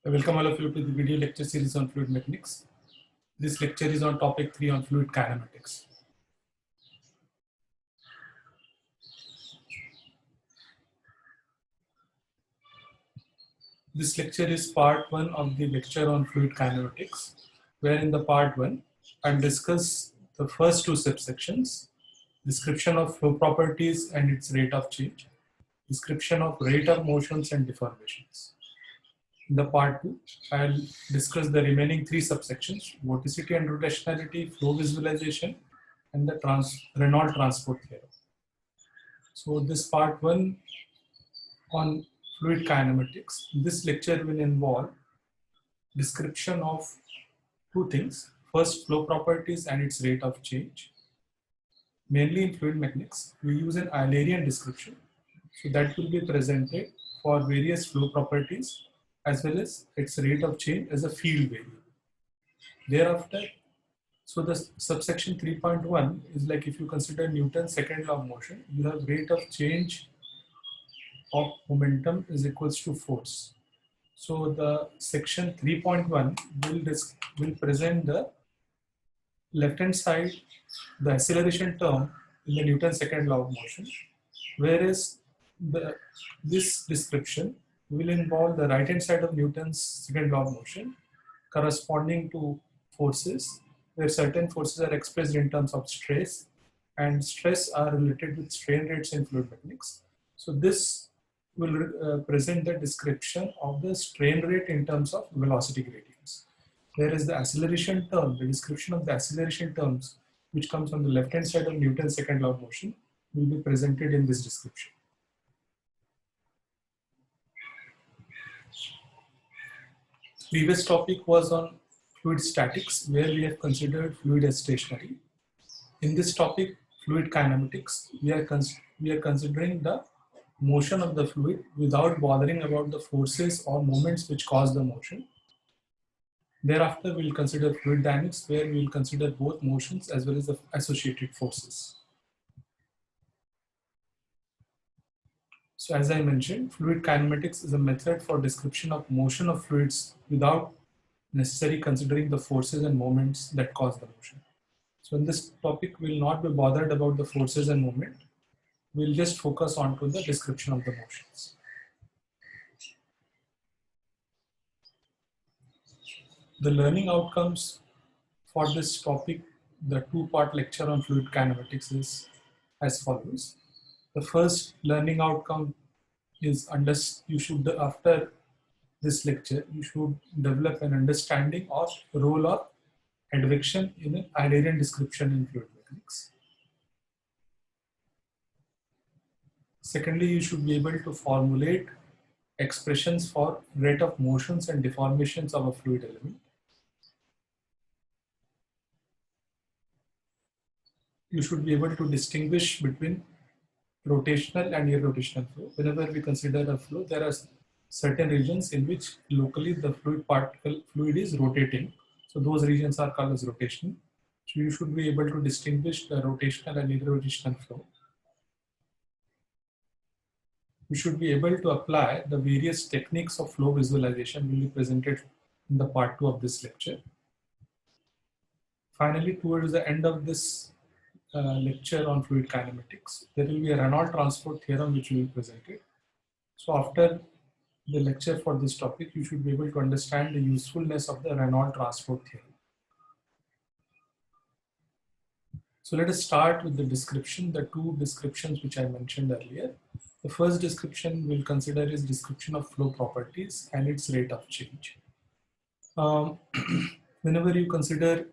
I welcome all of you to the video lecture series on fluid mechanics. This lecture is on topic 3 on fluid kinematics. This lecture is part 1 of the lecture on fluid kinematics, where in the part 1, I'll discuss the first two subsections: description of flow properties and its rate of change, description of rate of motions and deformations. In the part 2, I'll discuss the remaining three subsections: vorticity and rotationality, flow visualization, and the Reynolds transport theorem. So this part 1 on fluid kinematics. This lecture will involve description of two things. First, flow properties and its rate of change. Mainly in fluid mechanics, we use an Eulerian description. So that will be presented for various flow properties as well as its rate of change as a field variable. Thereafter, so the subsection 3.1 is like if you consider Newton's second law of motion, you have rate of change of momentum is equals to force. So the section 3.1 will present the left hand side, the acceleration term in the Newton's second law of motion, whereas this description will involve the right hand side of Newton's second law of motion corresponding to forces, where certain forces are expressed in terms of stress, and stress are related with strain rates in fluid mechanics. So this will present the description of the strain rate in terms of velocity gradients. Whereas the acceleration term, the description of the acceleration terms, which comes on the left hand side of Newton's second law of motion, will be presented in this description. Previous topic was on fluid statics, where we have considered fluid as stationary. In this topic, fluid kinematics, we are considering the motion of the fluid without bothering about the forces or moments which cause the motion. Thereafter, we'll consider fluid dynamics, where we'll consider both motions as well as the associated forces. So as I mentioned, fluid kinematics is a method for description of motion of fluids without necessarily considering the forces and moments that cause the motion. So in this topic, we'll not be bothered about the forces and moment. We'll just focus on to the description of the motions. The learning outcomes for this topic, the two-part lecture on fluid kinematics, is as follows. The first learning outcome is you should, after this lecture, you should develop an understanding of the role of advection in an Eulerian description in fluid mechanics. Secondly, you should be able to formulate expressions for rate of motions and deformations of a fluid element. You should be able to distinguish between rotational and irrotational flow. Whenever we consider a flow, there are certain regions in which locally the fluid is rotating. So those regions are called as rotational. So you should be able to distinguish the rotational and irrotational flow. You should be able to apply the various techniques of flow visualization will be presented in the part 2 of this lecture. Finally, towards the end of this lecture on fluid kinematics, there will be a Reynolds transport theorem which will be presented. So after the lecture for this topic, you should be able to understand the usefulness of the Reynolds transport theorem. So let us start with the description, the two descriptions which I mentioned earlier. The first description we'll consider is description of flow properties and its rate of change. Whenever you consider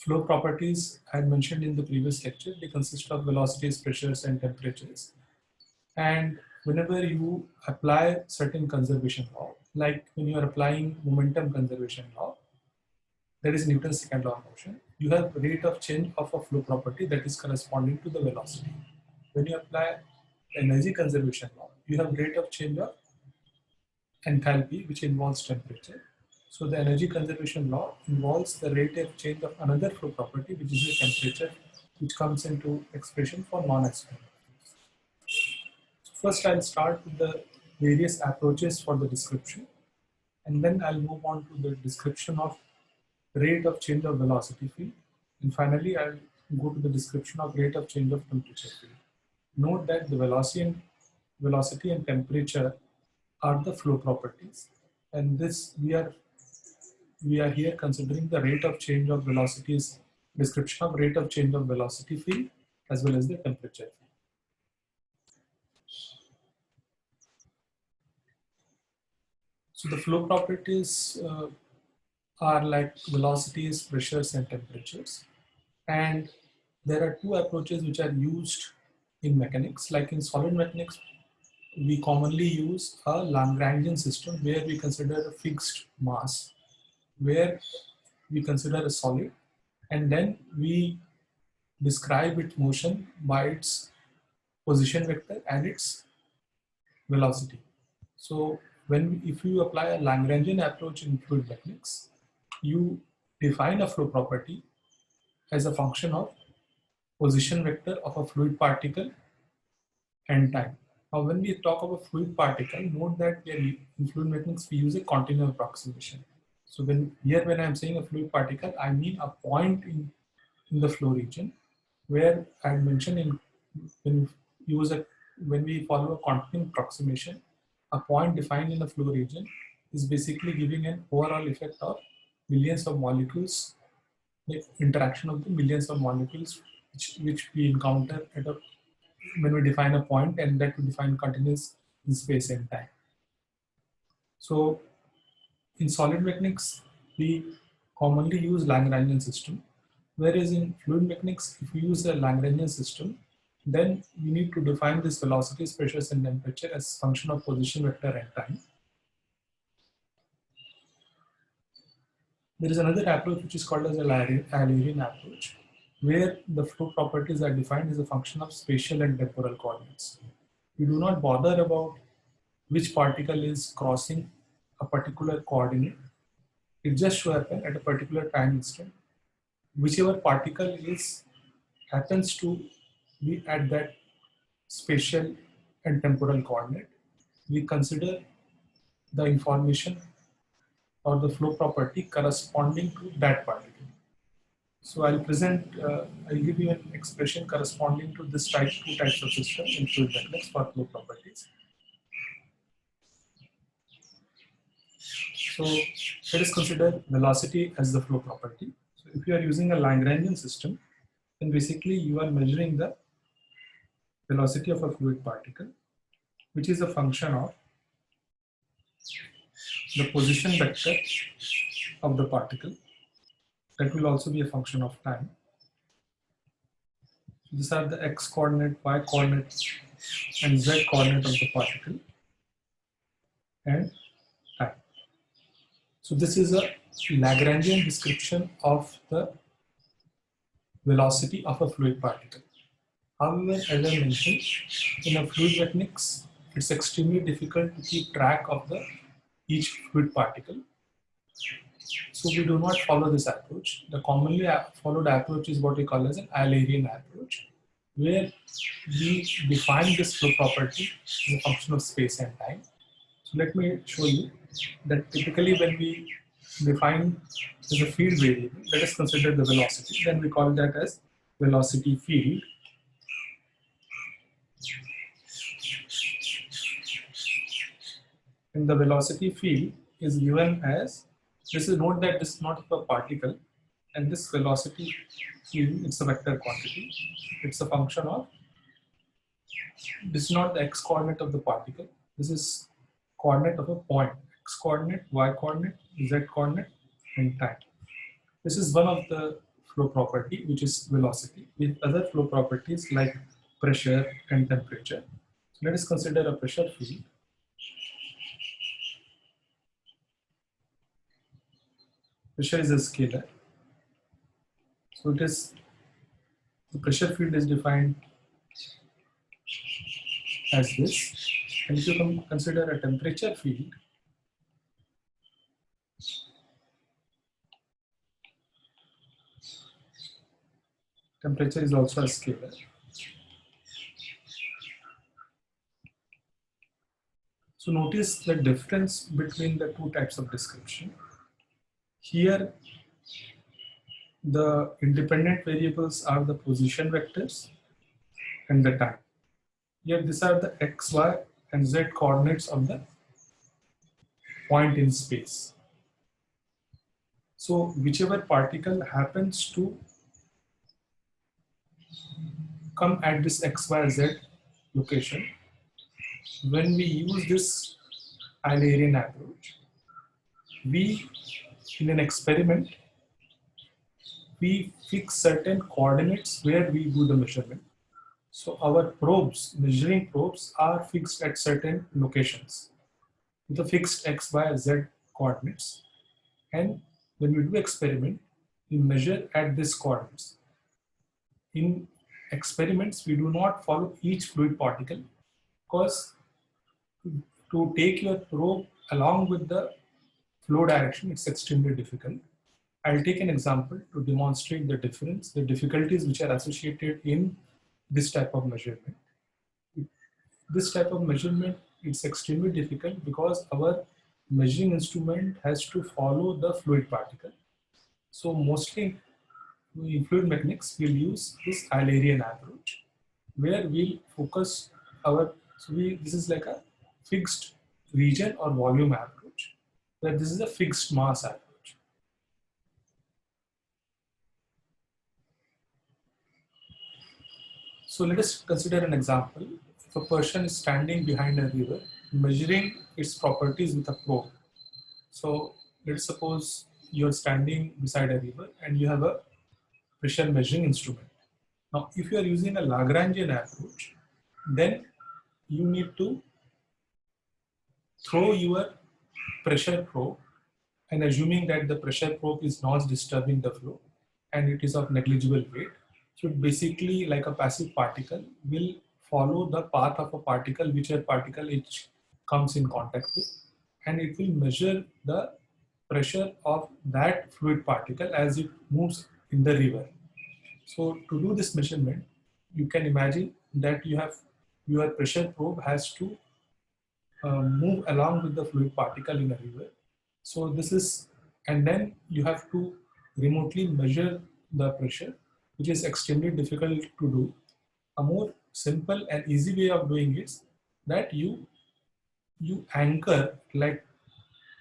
flow properties, I had mentioned in the previous lecture, they consist of velocities, pressures, and temperatures. And whenever you apply certain conservation law, like when you are applying momentum conservation law, that is Newton's second law of motion, you have rate of change of a flow property that is corresponding to the velocity. When you apply energy conservation law, you have rate of change of enthalpy, which involves temperature. So the energy conservation law involves the rate of change of another flow property, which is the temperature, which comes into expression for non-exponential. So first I'll start with the various approaches for the description, and then I'll move on to the description of rate of change of velocity field, and finally I'll go to the description of rate of change of temperature field. Note that the velocity and temperature are the flow properties, and this we are here considering the rate of change of velocities, description of rate of change of velocity field as well as the temperature field. So the flow properties are like velocities, pressures, and temperatures. And there are two approaches which are used in mechanics. Like in solid mechanics, we commonly use a Lagrangian system where we consider a fixed mass, where we consider a solid, and then we describe its motion by its position vector and its velocity. So if you apply a Lagrangian approach in fluid mechanics, you define a flow property as a function of position vector of a fluid particle and time. Now, when we talk about fluid particle, note that in fluid mechanics we use a continuum approximation. So when I'm saying a fluid particle, I mean a point in the flow region where I mentioned when we follow a continuum approximation, a point defined in the flow region is basically giving an overall effect of millions of molecules, the interaction of the millions of molecules which we encounter when we define a point, and that we define continuous in space and time. So in solid mechanics, we commonly use Lagrangian system, whereas in fluid mechanics, if we use a Lagrangian system, then we need to define this velocities, pressures, and temperature as function of position vector and time. There is another approach which is called as a Eulerian approach, where the flow properties are defined as a function of spatial and temporal coordinates. We do not bother about which particle is crossing a particular coordinate. It just so happens at a particular time instant, whichever particle happens to be at that spatial and temporal coordinate, we consider the information or the flow property corresponding to that particle. So I'll give you an expression corresponding to this two types of system in fluid mechanics for flow properties. So let us consider velocity as the flow property. So if you are using a Lagrangian system, then basically you are measuring the velocity of a fluid particle, which is a function of the position vector of the particle. That will also be a function of time. These are the x coordinate, y coordinate, and z coordinate of the particle and time. So this is a Lagrangian description of the velocity of a fluid particle. However, as I mentioned, in a fluid mechanics, it's extremely difficult to keep track of each fluid particle. So we do not follow this approach. The commonly followed approach is what we call as an Eulerian approach, where we define this flow property as a function of space and time. So let me show you that typically when we define as a field variable, let us consider the velocity, then we call that as velocity field. And the velocity field is given as, note that this is not a particle, and this velocity field, it's a vector quantity. It's a function of, this is not the x coordinate of the particle, this is coordinate of a point, x coordinate, y coordinate, z coordinate, and time. This is one of the flow property, which is velocity, with other flow properties like pressure and temperature. So let us consider a pressure field. Pressure is a scalar. So the pressure field is defined as this. And if you consider a temperature field, temperature is also a scalar. So notice the difference between the two types of description. Here, the independent variables are the position vectors and the time. Here, these are the x, y, and z coordinates of the point in space. So whichever particle happens to come at this x, y, z location, when we use this Eulerian approach, we, in an experiment, we fix certain coordinates where we do the measurement. So our probes, measuring probes, are fixed at certain locations with a fixed x, y, z coordinates. And when we do experiment, we measure at these coordinates. In experiments, we do not follow each fluid particle because to take your probe along with the flow direction, it's extremely difficult. I'll take an example to demonstrate the difference, the difficulties which are associated in this type of measurement. This type of measurement is extremely difficult because our measuring instrument has to follow the fluid particle. So mostly in fluid mechanics, we'll use this Eulerian approach where we'll focus our, this is like a fixed region or volume approach, where this is a fixed mass approach. So let us consider an example. If a person is standing behind a river, measuring its properties with a probe. So let's suppose you're standing beside a river and you have a pressure measuring instrument. Now, if you are using a Lagrangian approach, then you need to throw your pressure probe, and assuming that the pressure probe is not disturbing the flow and it is of negligible weight. So it basically, like a passive particle, will follow the path of a particle, whichever particle it comes in contact with, and it will measure the pressure of that fluid particle as it moves in the river. So to do this measurement, you can imagine that you have your pressure probe has to move along with the fluid particle in a river. So this is, and then you have to remotely measure the pressure, which is extremely difficult to do. A more simple and easy way of doing it is that you anchor, like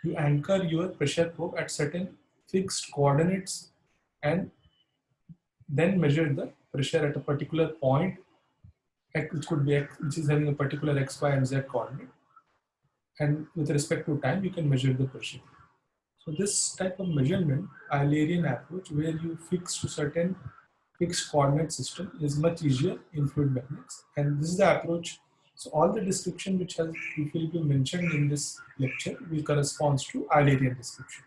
you anchor your pressure probe at certain fixed coordinates and then measure the pressure at a particular point, which could be which is having a particular x, y, and z coordinate. And with respect to time, you can measure the pressure. So this type of measurement, Eulerian approach, where you fix to certain fixed coordinate system, is much easier in fluid mechanics. And this is the approach. So all the description which will be mentioned in this lecture will correspond to Eulerian description.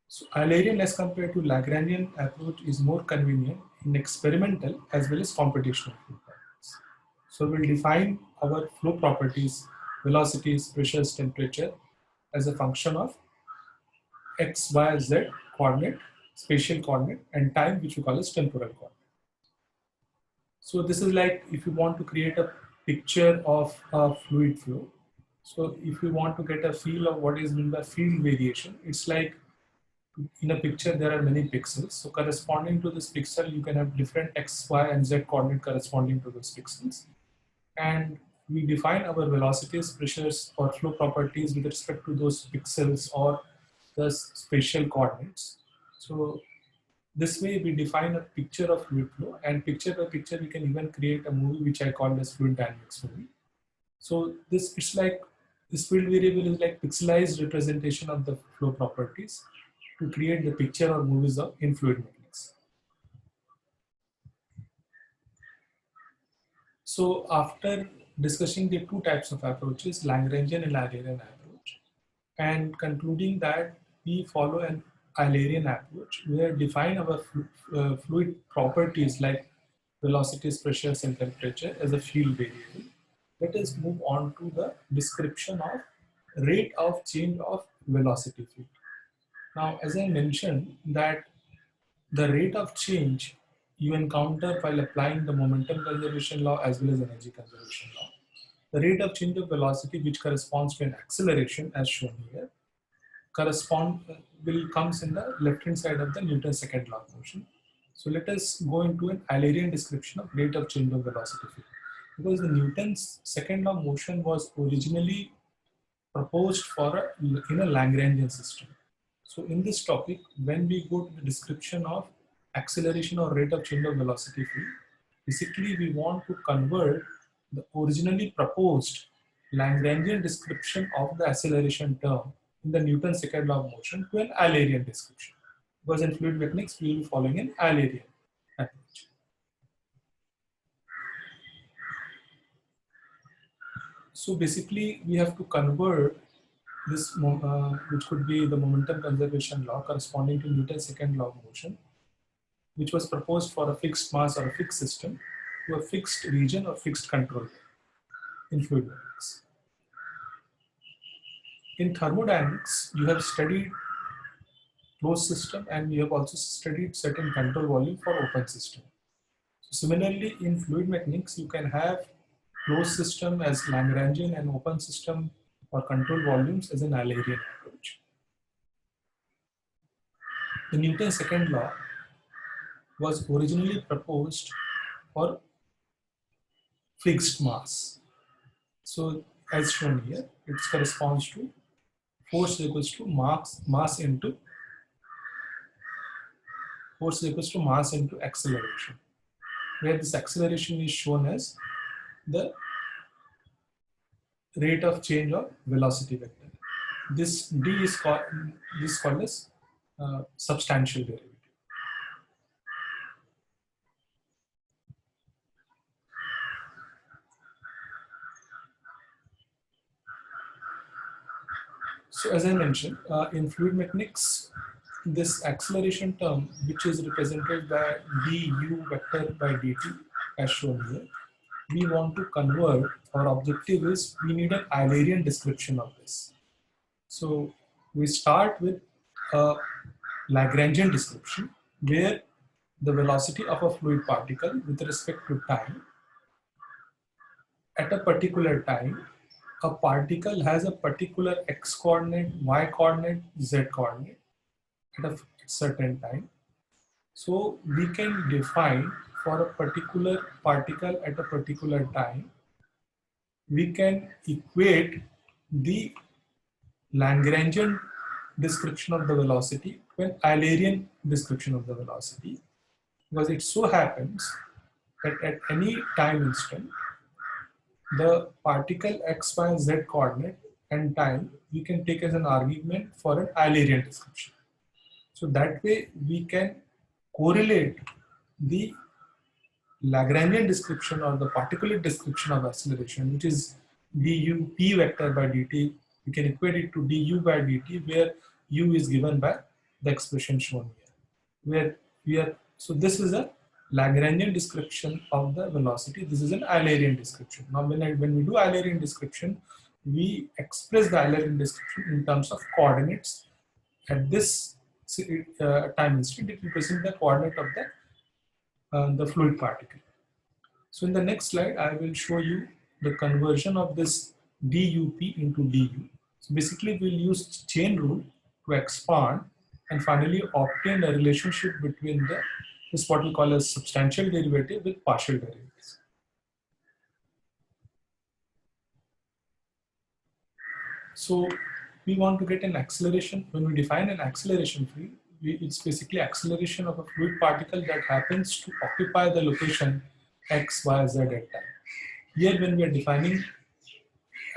So Eulerian as compared to Lagrangian approach is more convenient in experimental as well as computational fluid mechanics. So we'll define our flow properties, velocities, pressures, temperature as a function of x, y, z coordinate, spatial coordinate, and time, which we call as temporal coordinate. So this is like if you want to create a picture of a fluid flow. So if you want to get a feel of what is meant by field variation, it's like in a picture there are many pixels. So corresponding to this pixel, you can have different x, y, and z coordinate corresponding to those pixels. And we define our velocities, pressures, or flow properties with respect to those pixels or the spatial coordinates. So this way we define a picture of fluid flow, and picture by picture we can even create a movie which I call as fluid dynamics movie. So this, it's like this field variable is like pixelized representation of the flow properties to create the picture or movies of in fluid mechanics. So after discussing the two types of approaches, Lagrangian and Eulerian approach, and concluding that we follow an Eulerian approach, where define our fluid properties like velocities, pressures, and temperature as a field variable. Let us move on to the description of rate of change of velocity field. Now, as I mentioned that the rate of change you encounter while applying the momentum conservation law as well as energy conservation law. The rate of change of velocity, which corresponds to an acceleration as shown here, will comes in the left hand side of the Newton's second law of motion. So let us go into an Eulerian description of rate of change of velocity field. Because the Newton's second law of motion was originally proposed in a Lagrangian system. So in this topic, when we go to the description of acceleration or rate of change of velocity field, basically we want to convert the originally proposed Lagrangian description of the acceleration term in the Newton's second law of motion to an Eulerian description. Because in fluid mechanics, we will be following an Eulerian approach. So basically, we have to convert this, which could be the momentum conservation law corresponding to Newton's second law of motion, which was proposed for a fixed mass or a fixed system, to a fixed region or fixed control in fluid mechanics. In thermodynamics, you have studied closed system and you have also studied certain control volume for open system. So similarly, in fluid mechanics, you can have closed system as Lagrangian and open system or control volumes as an Eulerian approach. The Newton's second law was originally proposed for fixed mass. So as shown here, it corresponds to force equals to mass into acceleration, where this acceleration is shown as the rate of change of velocity vector. This d is called as substantial derivative. So as I mentioned, in fluid mechanics, this acceleration term, which is represented by du vector by dt as shown here, we want to convert, our objective is we need an Eulerian description of this. So we start with a Lagrangian description where the velocity of a fluid particle with respect to time, at a particular time, a particle has a particular x coordinate, y coordinate, z coordinate at a certain time. So we can define for a particular particle at a particular time, we can equate the Lagrangian description of the velocity to an Eulerian description of the velocity, because it so happens that at any time instant, the particle x, y, z coordinate and time we can take as an argument for an Eulerian description. So that way we can correlate the Lagrangian description or the particulate description of acceleration, which is du p vector by dt. We can equate it to du by dt, where u is given by the expression shown here. So this is a Lagrangian description of the velocity. This is an Eulerian description. Now, when we do Eulerian description, we express the Eulerian description in terms of coordinates. At this time instant, it represents the coordinate of the fluid particle. So in the next slide, I will show you the conversion of this dup into du. So basically, we'll use chain rule to expand and finally obtain a relationship between this what we call as substantial derivative with partial derivatives. So we want to get an acceleration. When we define an acceleration field, it's basically acceleration of a fluid particle that happens to occupy the location x, y, z at time. Here, when we are defining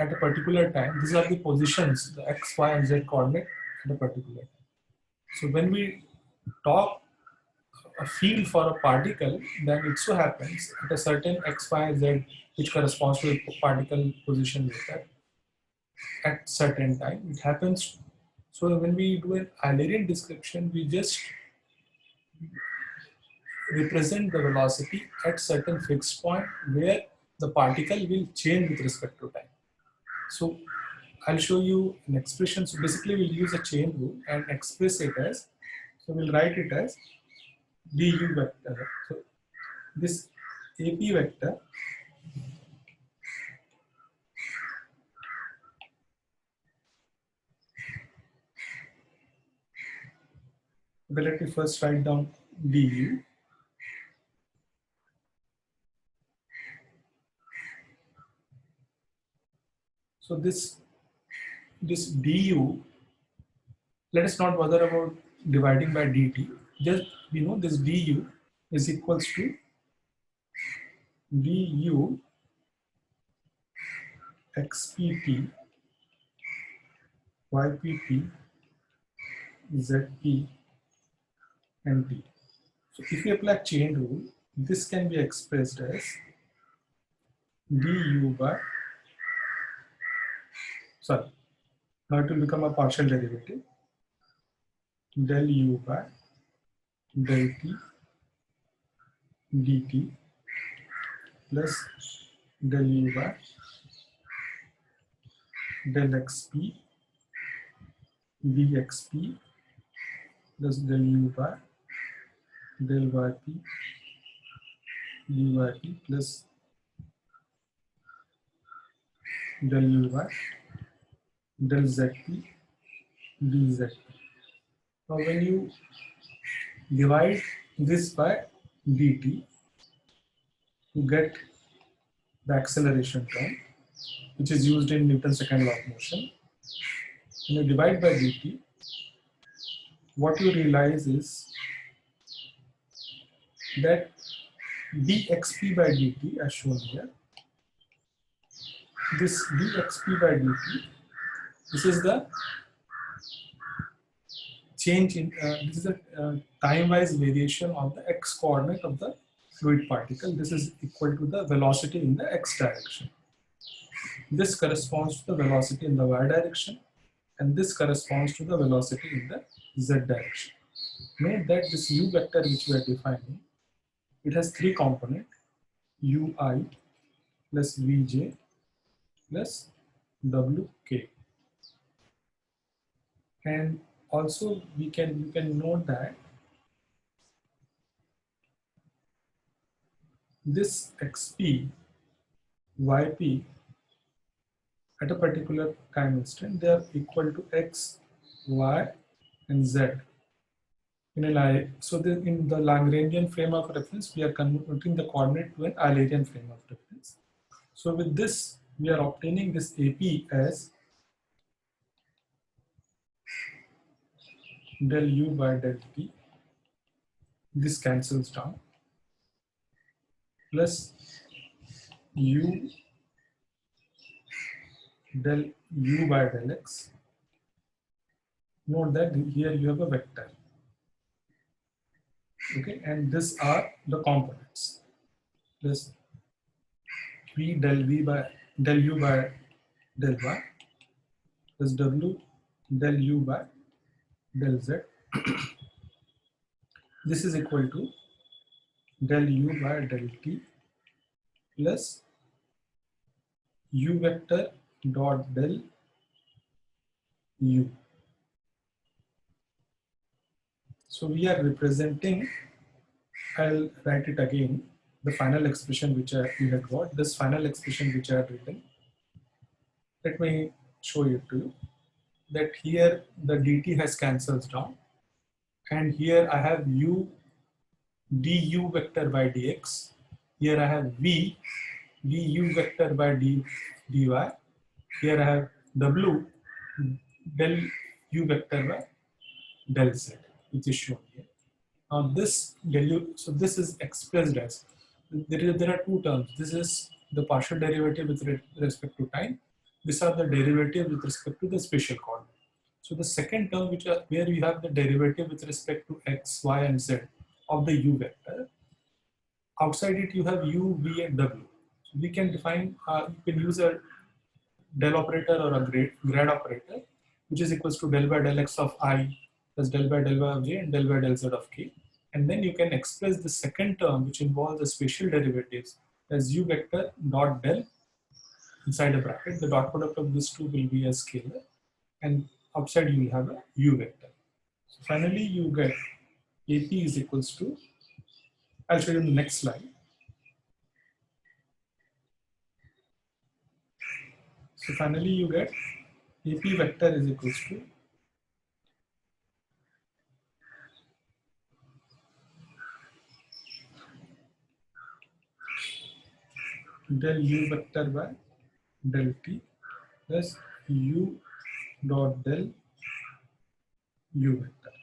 at a particular time, these are the positions, the x, y, and z coordinate at a particular time. So when we talk a field for a particle, then it so happens at a certain x, y, z, which corresponds to a particle position vector at certain time, it happens. So when we do an Eulerian description, we just represent the velocity at certain fixed point where the particle will change with respect to time. So I'll show you an expression. So basically we'll use a chain rule and express it as, so we'll write it as du vector. So this AP vector let me first write down du. So this du, let us not bother about dividing by dt. Just we know this du is equals to du xpt ypt zp and t. So if we apply chain rule, this can be expressed as du by, sorry, now it will become a partial derivative, del u by del t dt plus del u by del xp dxp plus del u by del yp dyp plus del u by del zp dzp. Now when you divide this by dt to get the acceleration term, which is used in Newton's second law of motion, when you divide by dt, what you realize is that dxp by dt, as shown here, this dxp by dt, this is the change in, this is the time-wise variation of the x coordinate of the fluid particle. This is equal to the velocity in the x direction. This corresponds to the velocity in the y direction, and this corresponds to the velocity in the z direction. Note that this u vector which we are defining, it has three components, ui plus vj plus wk. And also you can note that this xp, yp at a particular time instant, they are equal to x, y, and z in a line. So in the Lagrangian frame of reference, we are converting the coordinate to an Eulerian frame of reference. So with this, we are obtaining this AP as del u by del t. This cancels down, plus u del u by del x. Note that here you have a vector. Okay, and these are the components. This v del u by del y plus w del u by del z. This is equal to del u by del t plus u vector dot del u. So we are representing, I'll write it again, the final expression which we had got, this final expression which I had written. Let me show it to you, that here the dt has cancels down, and here I have u du vector by dx. Here I have v du vector by dy. Here I have w del u vector by del z, which is shown here. Now this del u, so this is expressed as, there are two terms. This is the partial derivative with respect to time. These are the derivative with respect to the spatial coordinate. So the second term, which are where we have the derivative with respect to x, y, and z of the u vector. Outside it, you have u, v, and w. So we can define, you can use a del operator or a grad operator, which is equals to del by del x of I plus del by del y of j and del by del z of k. And then you can express the second term, which involves the spatial derivatives, as u vector dot del inside a bracket. The dot product of these two will be a scalar, and outside you will have a u vector. So finally, you get AP is equals to, I'll show you in the next slide. So finally you get AP vector is equals to del U vector by del T plus U dot del U vector.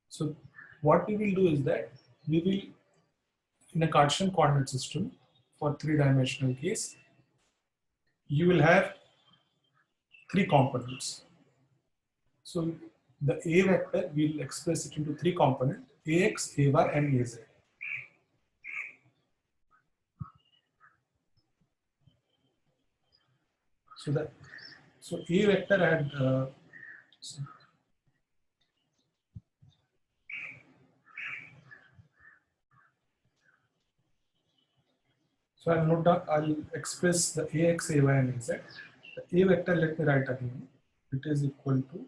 So what we will do is that we will, in a Cartesian coordinate system for three-dimensional case, you will have three components. So the A vector, we will express it into three components: AX, AY, and AZ. So A vector had so I'll note down, I'll express the AX, AY, and AZ. The A vector, let me write again. It is equal to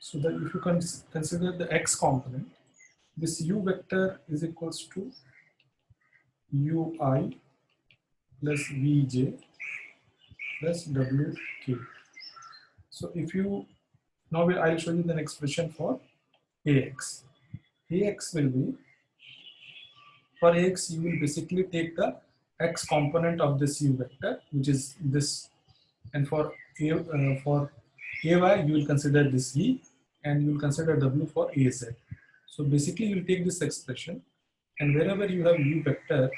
so that if you consider the X component, this U vector is equals to UI plus VJ plus WK. So if you, now I'll show you the expression for AX. AX will be, for AX you will basically take the X component of this U vector, which is this, and for AY you will consider this E, and you will consider W for AZ. So basically you will take this expression, and wherever you have U vector,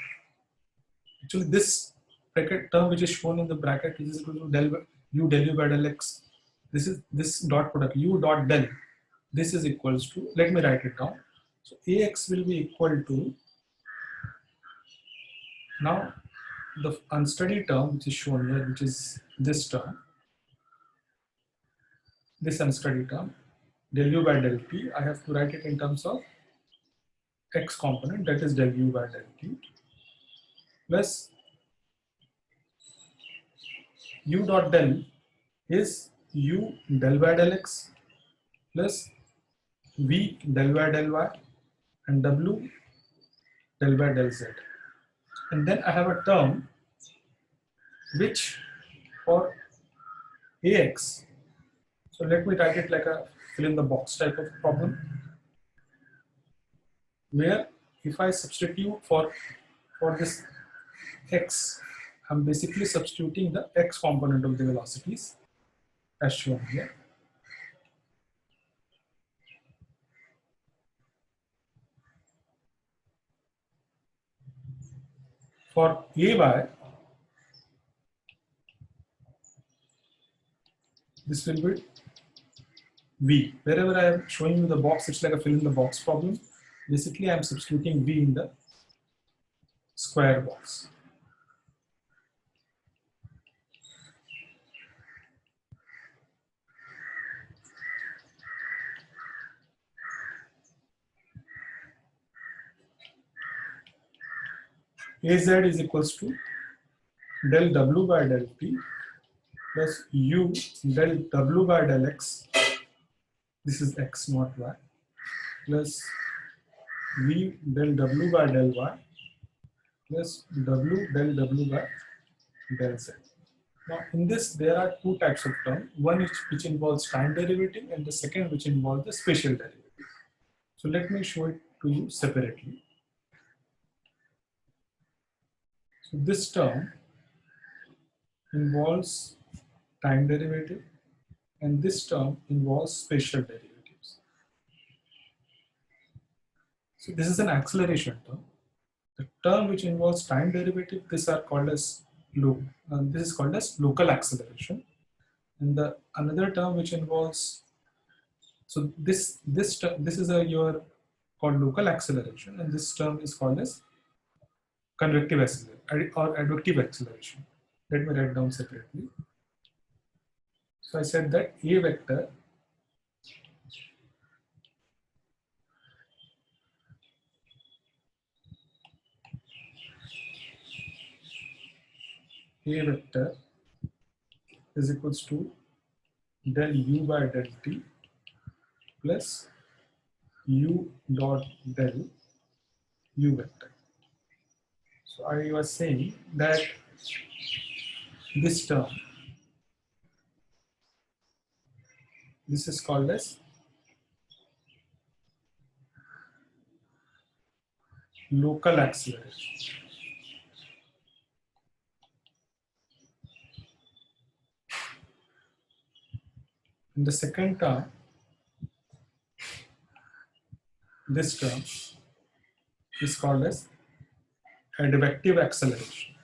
actually this bracket term which is shown in the bracket is equal to del U del U by del X. This is this dot product U dot del. This is equals to, let me write it down. So AX will be equal to, now the unstudied term which is shown here, which is this term, this unstudied term, del U by del T, I have to write it in terms of X component, that is del U by del T, plus U dot del is U del by del X plus V del by del Y and W del by del Z. And then I have a term which for AX, so let me write it like a fill in the box type of problem, where if I substitute for this X, I'm basically substituting the X component of the velocities as shown here. For AY, this will be V. Wherever I am showing you the box, it's like a fill in the box problem. Basically, I'm substituting V in the square box. AZ is equals to del W by del T plus U del W by del X. This is X, not Y, plus V del W by del Y plus W del W by del Z. Now in this there are two types of term, one which involves time derivative and the second which involves the spatial derivative. So let me show it to you separately. So this term involves time derivative and this term involves spatial derivatives. So this is an acceleration term. The term which involves time derivative, these are called as this is called as local acceleration, and the another term which involves, so this is your called local acceleration, and this term is called as convective acceleration or advective acceleration. Let me write down separately. So I said that A vector is equals to del U by del T plus u dot del u vector. So I was saying that this term, this is called as local acceleration. And the second term, this term is called as advective acceleration.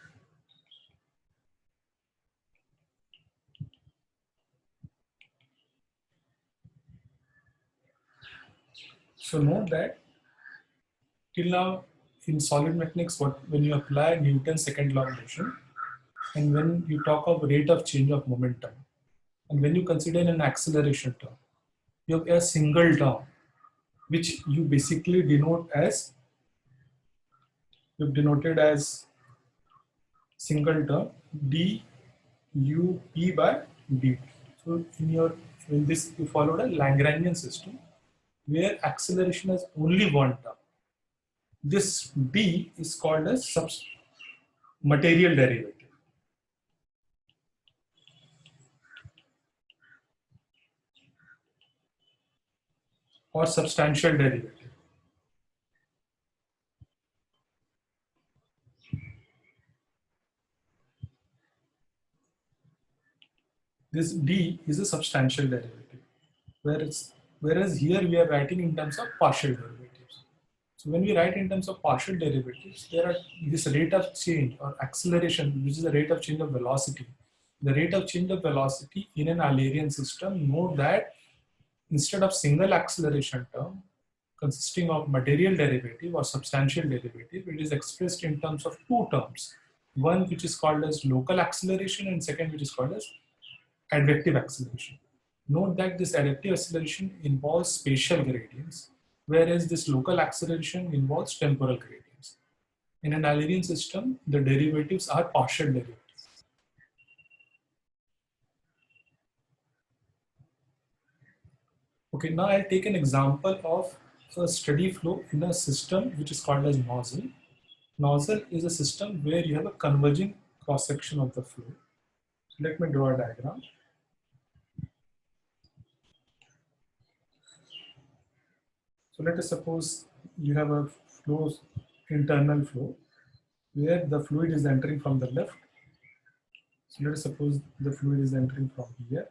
So note that till now in solid mechanics, when you apply Newton's second law of motion, and when you talk of rate of change of momentum, and when you consider an acceleration term, you have a single term which you basically denote as, you've denoted as single term d u p by dt. So in this you followed a Lagrangian system where acceleration has only one term. This d is called as material derivative or substantial derivative. This d is a substantial derivative, whereas here we are writing in terms of partial derivatives. So when we write in terms of partial derivatives, there are this rate of change or acceleration, which is the rate of change of velocity. The rate of change of velocity in an Eulerian system, note that instead of single acceleration term consisting of material derivative or substantial derivative, it is expressed in terms of two terms. One which is called as local acceleration and second which is called as advective acceleration. Note that this advective acceleration involves spatial gradients, whereas this local acceleration involves temporal gradients. In an Eulerian system, the derivatives are partial derivatives. Okay, now I'll take an example of a steady flow in a system which is called as nozzle. Nozzle is a system where you have a converging cross section of the flow. So let me draw a diagram. So let us suppose you have a flow, internal flow, where the fluid is entering from the left. So let us suppose the fluid is entering from here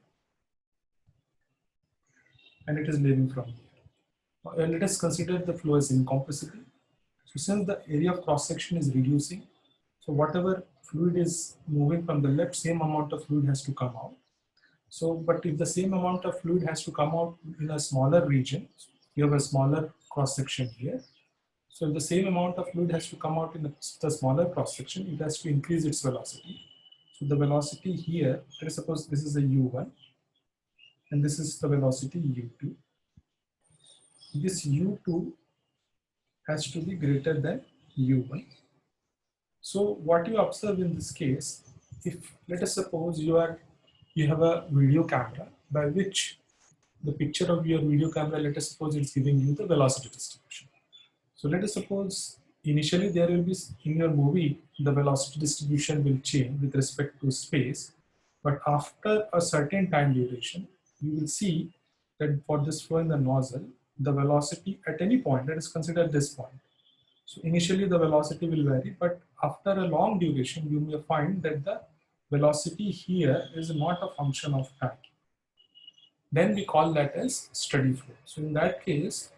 and it is leaving from here. Now, let us consider the flow as incompressible. So since the area of cross section is reducing, so whatever fluid is moving from the left, same amount of fluid has to come out. So, but if the same amount of fluid has to come out in a smaller region, you have a smaller cross section here. So if the same amount of fluid has to come out in the smaller cross section, it has to increase its velocity. So the velocity here, let us suppose this is a u1 and this is the velocity u2. This u2 has to be greater than u1. So what you observe in this case, if let us suppose you have a video camera by which the picture of your video camera, let us suppose it's giving you the velocity distribution. So let us suppose initially there will be, in your movie, the velocity distribution will change with respect to space, but after a certain time duration, you will see that for this flow in the nozzle, the velocity at any point, let us consider this point. So initially the velocity will vary, but after a long duration, you may find that the velocity here is not a function of time. Then we call that as steady flow. So in that case,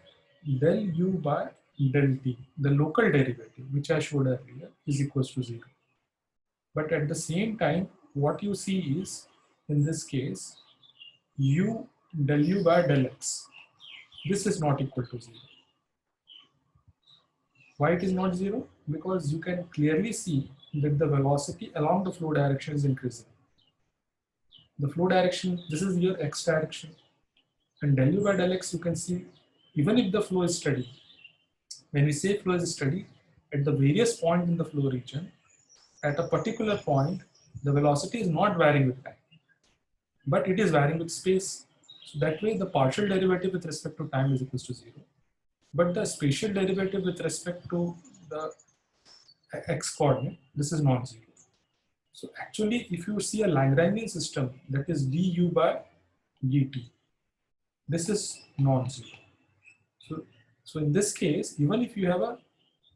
del u by del t, the local derivative, which I showed earlier, is equals to 0. But at the same time, what you see is, in this case, u del u by del x. This is not equal to 0. Why it is not 0? Because you can clearly see that the velocity along the flow direction is increasing. The flow direction, this is your x direction. And del u by del x, you can see, even if the flow is steady, when we say flow is steady, at the various points in the flow region, at a particular point, the velocity is not varying with time, but it is varying with space. So that way the partial derivative with respect to time is equal to 0. But the spatial derivative with respect to the x coordinate, this is non-zero. So actually, if you see a Lagrangian system, that is du by dt, this is non-zero. So in this case, even if you have a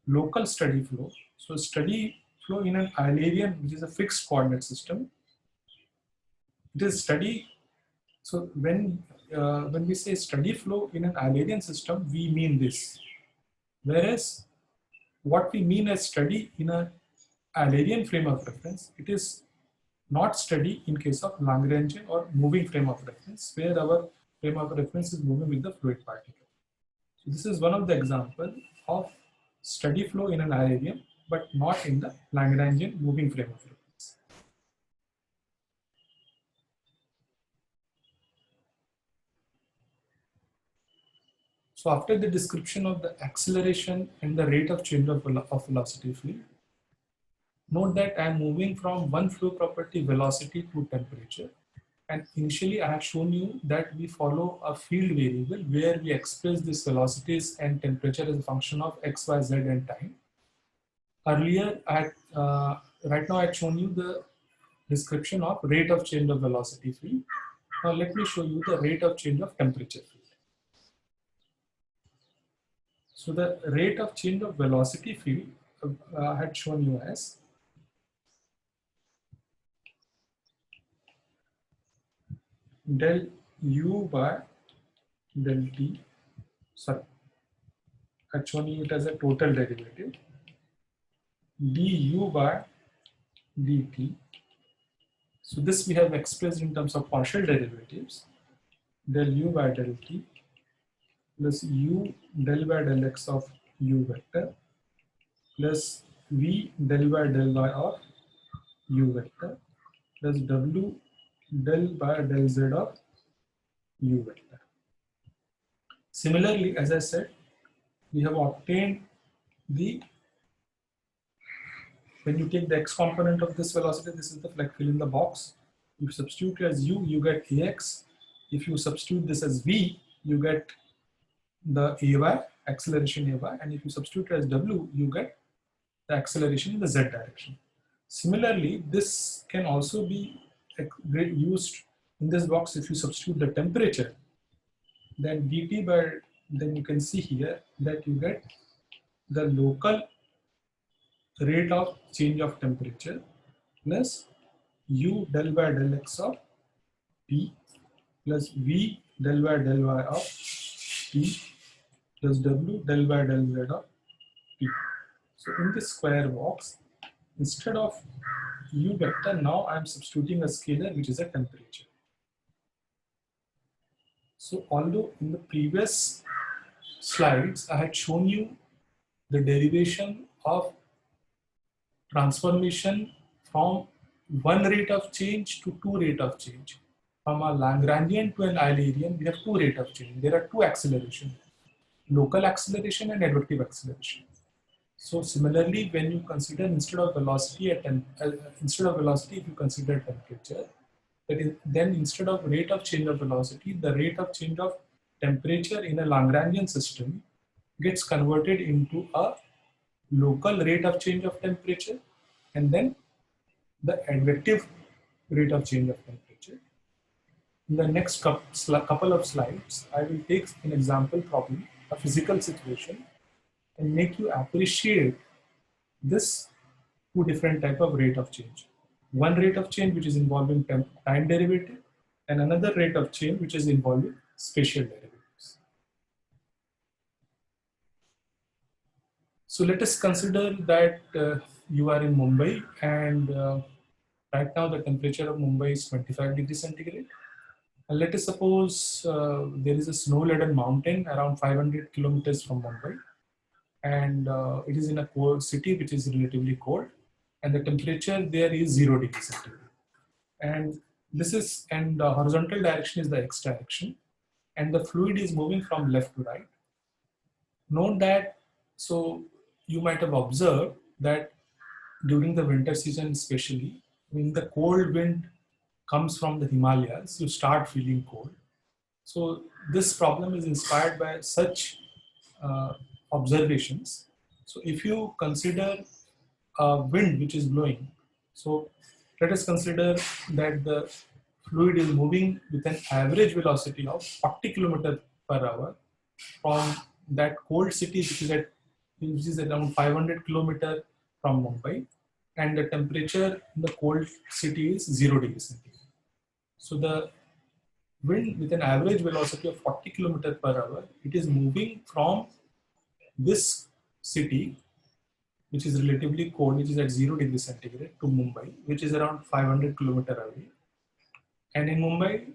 local steady flow, so steady flow in an Eulerian, which is a fixed coordinate system, it is steady. So when we say steady flow in an Eulerian system, we mean this. Whereas what we mean as steady in a Eulerian frame of reference, it is not steady in case of Lagrangian or moving frame of reference, where our frame of reference is moving with the fluid particle. So this is one of the examples of steady flow in an Eulerian, but not in the Lagrangian moving frame of reference. So after the description of the acceleration and the rate of change of velocity field, note that I am moving from one flow property velocity to temperature. And initially I have shown you that we follow a field variable where we express these velocities and temperature as a function of x, y, z and time. Earlier, right now I had shown you the description of rate of change of velocity field. Now let me show you the rate of change of temperature field. So the rate of change of velocity field I had shown you as del u by del t. Sorry, I had shown you it as a total derivative. Du by dt. So this we have expressed in terms of partial derivatives. Del u by del t plus u del by del x of u vector plus v del by del y of u vector plus w del by del z of u vector. Similarly, as I said, we have obtained the, when you take the x component of this velocity, this is the, like, fill in the box. If you substitute as u, you get ax. If you substitute this as v, you get the ay, acceleration ay, and if you substitute as w, you get the acceleration in the z direction. Similarly, this can also be used in this box. If you substitute the temperature, then dt by, then you can see here that you get the local rate of change of temperature plus u del by del x of t plus v del by del y of t plus w del by del z of t. So in this square box, instead of u vector, now I am substituting a scalar which is a temperature. So although in the previous slides I had shown you the derivation of transformation from one rate of change to two rate of change. From a Lagrangian to an Eulerian, we have two rate of change. There are two acceleration, local acceleration and advective acceleration. So similarly, when you consider instead of velocity if you consider temperature, that is, then instead of rate of change of velocity, the rate of change of temperature in a Lagrangian system gets converted into a local rate of change of temperature and then the advective rate of change of temperature. In the next couple of slides, I will take an example problem, a physical situation, and make you appreciate this two different type of rate of change. One rate of change which is involving time derivative and another rate of change which is involving spatial derivatives. So let us consider that you are in Mumbai and right now the temperature of Mumbai is 25 degrees centigrade. And let us suppose there is a snow-laden mountain around 500 kilometers from Mumbai, and it is in a cold city which is relatively cold, and the temperature there is 0 degrees centigrade. And this is, and the horizontal direction is the x direction, and the fluid is moving from left to right. Note that, so you might have observed that during the winter season especially, when the cold wind comes from the Himalayas, you start feeling cold. So this problem is inspired by such uh, observations. So if you consider a wind which is blowing, so let us consider that the fluid is moving with an average velocity of 40 km per hour from that cold city which is around 500 km from Mumbai, and the temperature in the cold city is 0 degrees centigrade. So the wind with an average velocity of 40 km per hour, it is moving from this city, which is relatively cold, which is at 0 degrees centigrade, to Mumbai, which is around 500 km away. And in Mumbai,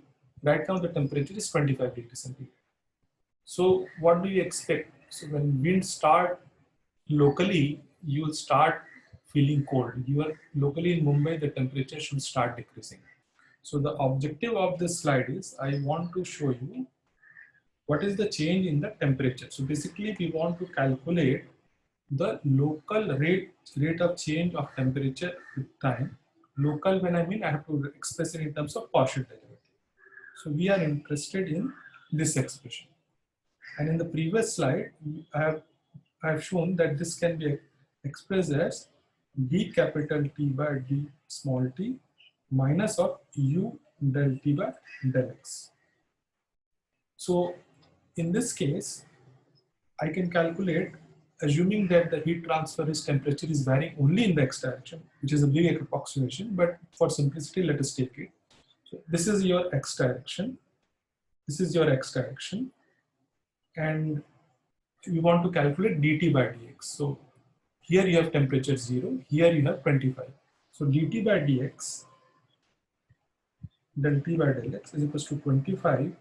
right now the temperature is 25 degrees centigrade. So what do you expect? So when wind start locally, you will start feeling cold. You are locally in Mumbai, the temperature should start decreasing. So the objective of this slide is I want to show you what is the change in the temperature. So basically we want to calculate the local rate of change of temperature with time. Local, when I mean, I have to express it in terms of partial derivative. So we are interested in this expression. And in the previous slide, I have shown that this can be expressed as d capital T by d small t minus of u del T by del x. So in this case, I can calculate, assuming that the heat transfer is temperature is varying only in the x direction, which is a big approximation, but for simplicity, let us take it. So this is your x direction. This is your x direction. And we want to calculate dt by dx. So here you have temperature 0, here you have 25. So dt by dx del T by del x is equals to 25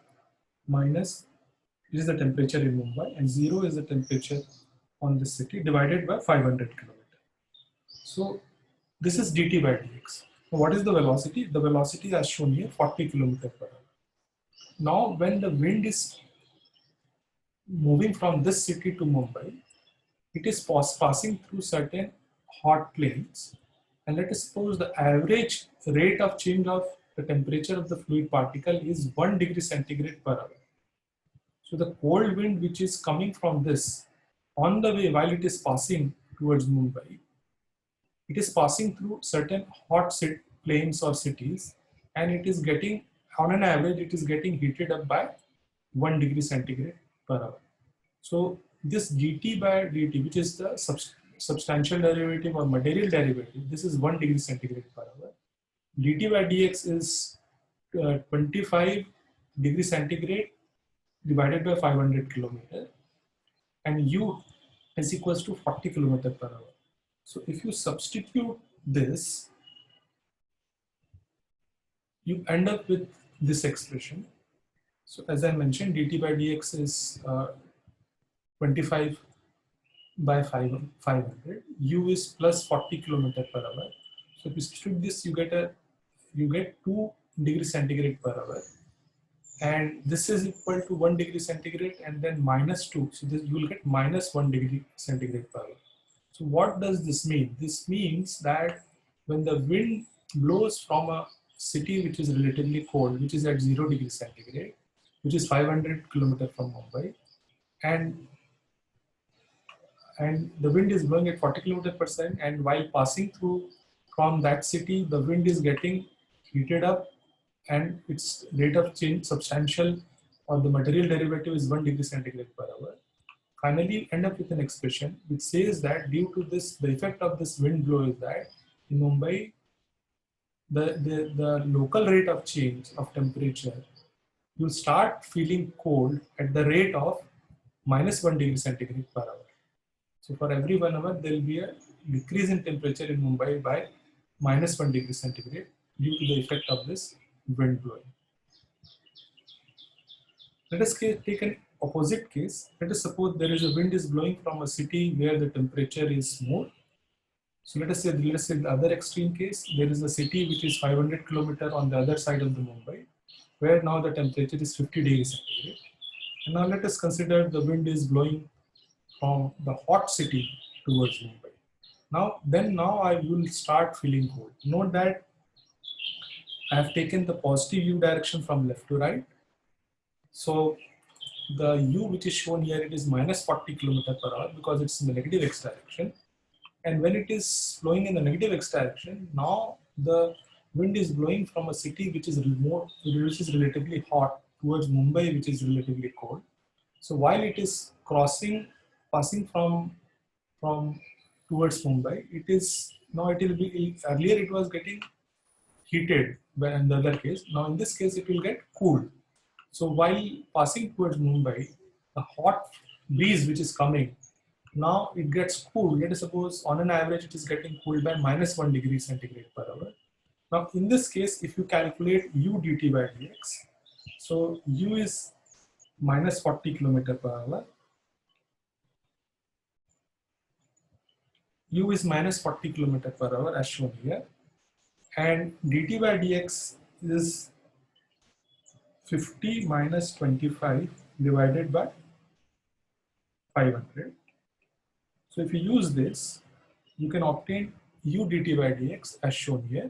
minus, this is the temperature in Mumbai, and 0 is the temperature on the city, divided by 500 kilometers. So this is dt by dx. Now what is the velocity? The velocity as shown here, 40 kilometers per hour. Now when the wind is moving from this city to Mumbai, it is passing through certain hot plains, and let us suppose the average rate of change of the temperature of the fluid particle is 1 degree centigrade per hour. So the cold wind which is coming from this, on the way while it is passing towards Mumbai, it is passing through certain hot plains or cities, and it is getting, on an average, it is getting heated up by 1 degree centigrade per hour. So this dt by dt, which is the substantial derivative or material derivative, this is 1 degree centigrade per hour. Dt by dx is 25 degree centigrade divided by 500 kilometer, and u is equals to 40 kilometer per hour. So if you substitute this, you end up with this expression. So as I mentioned, dt by dx is 25 by 500. U is plus 40 kilometer per hour. So if you substitute this, you get 2 degree centigrade per hour. And this is equal to 1 degree centigrade and then minus 2. So this, you will get minus 1 degree centigrade per hour. So what does this mean? This means that when the wind blows from a city which is relatively cold, which is at 0 degree centigrade, which is 500 kilometers from Mumbai, and the wind is blowing at 40 kilometers per second, and while passing through from that city, the wind is getting heated up and its rate of change substantial, or the material derivative is 1 degree centigrade per hour. Finally, you end up with an expression which says that due to this, the effect of this wind blow is that in Mumbai, the local rate of change of temperature, you'll start feeling cold at the rate of minus 1 degree centigrade per hour. So for every 1 hour, there will be a decrease in temperature in Mumbai by minus 1 degree centigrade due to the effect of this wind blowing. Let us take an opposite case. Let us suppose there is a wind is blowing from a city where the temperature is more. So let us say the other extreme case, there is a city which is 500 kilometers on the other side of the Mumbai, where now the temperature is 50 degrees centigrade. And now let us consider the wind is blowing from the hot city towards Mumbai. Now I will start feeling cold. Note that I have taken the positive u direction from left to right, So the u which is shown here, it is minus 40 kilometer per hour because it's in the negative x direction. And when it is flowing in the negative x direction, now the wind is blowing from a city which is remote, which is relatively hot, towards Mumbai, which is relatively cold. So while it is passing from towards Mumbai, it is now it will be, earlier it was getting heated in the other case. Now in this case it will get cooled. So while passing towards Mumbai, the hot breeze which is coming, now it gets cooled. Let us suppose on an average it is getting cooled by minus 1 degree centigrade per hour. Now in this case, if you calculate u dt by dx, so u is minus 40 kilometer per hour. U is minus 40 kilometer per hour as shown here. And dt by dx is 50 minus 25 divided by 500. So if you use this, you can obtain u dt by dx as shown here.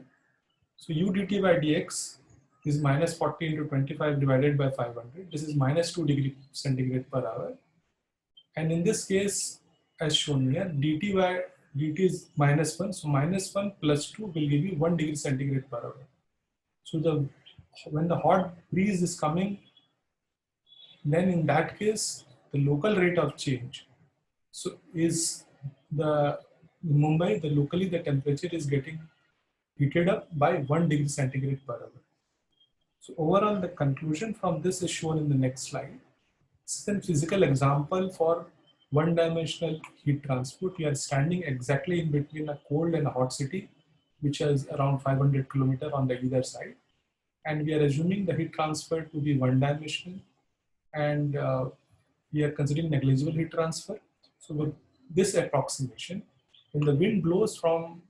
So u dt by dx is minus 40 into 25 divided by 500. This is minus 2 degree centigrade per hour. And in this case, as shown here, dt is minus 1. So minus 1 plus 2 will give you 1 degree centigrade per hour. So when the hot breeze is coming, then in that case, the local rate of change is in Mumbai, locally the temperature is getting heated up by 1 degree centigrade per hour. So overall, the conclusion from this is shown in the next slide. This is a physical example for one-dimensional heat transport. We are standing exactly in between a cold and a hot city, which is around 500 kilometers on the either side. And we are assuming the heat transfer to be one-dimensional, and we are considering negligible heat transfer. So with this approximation, when the wind blows from,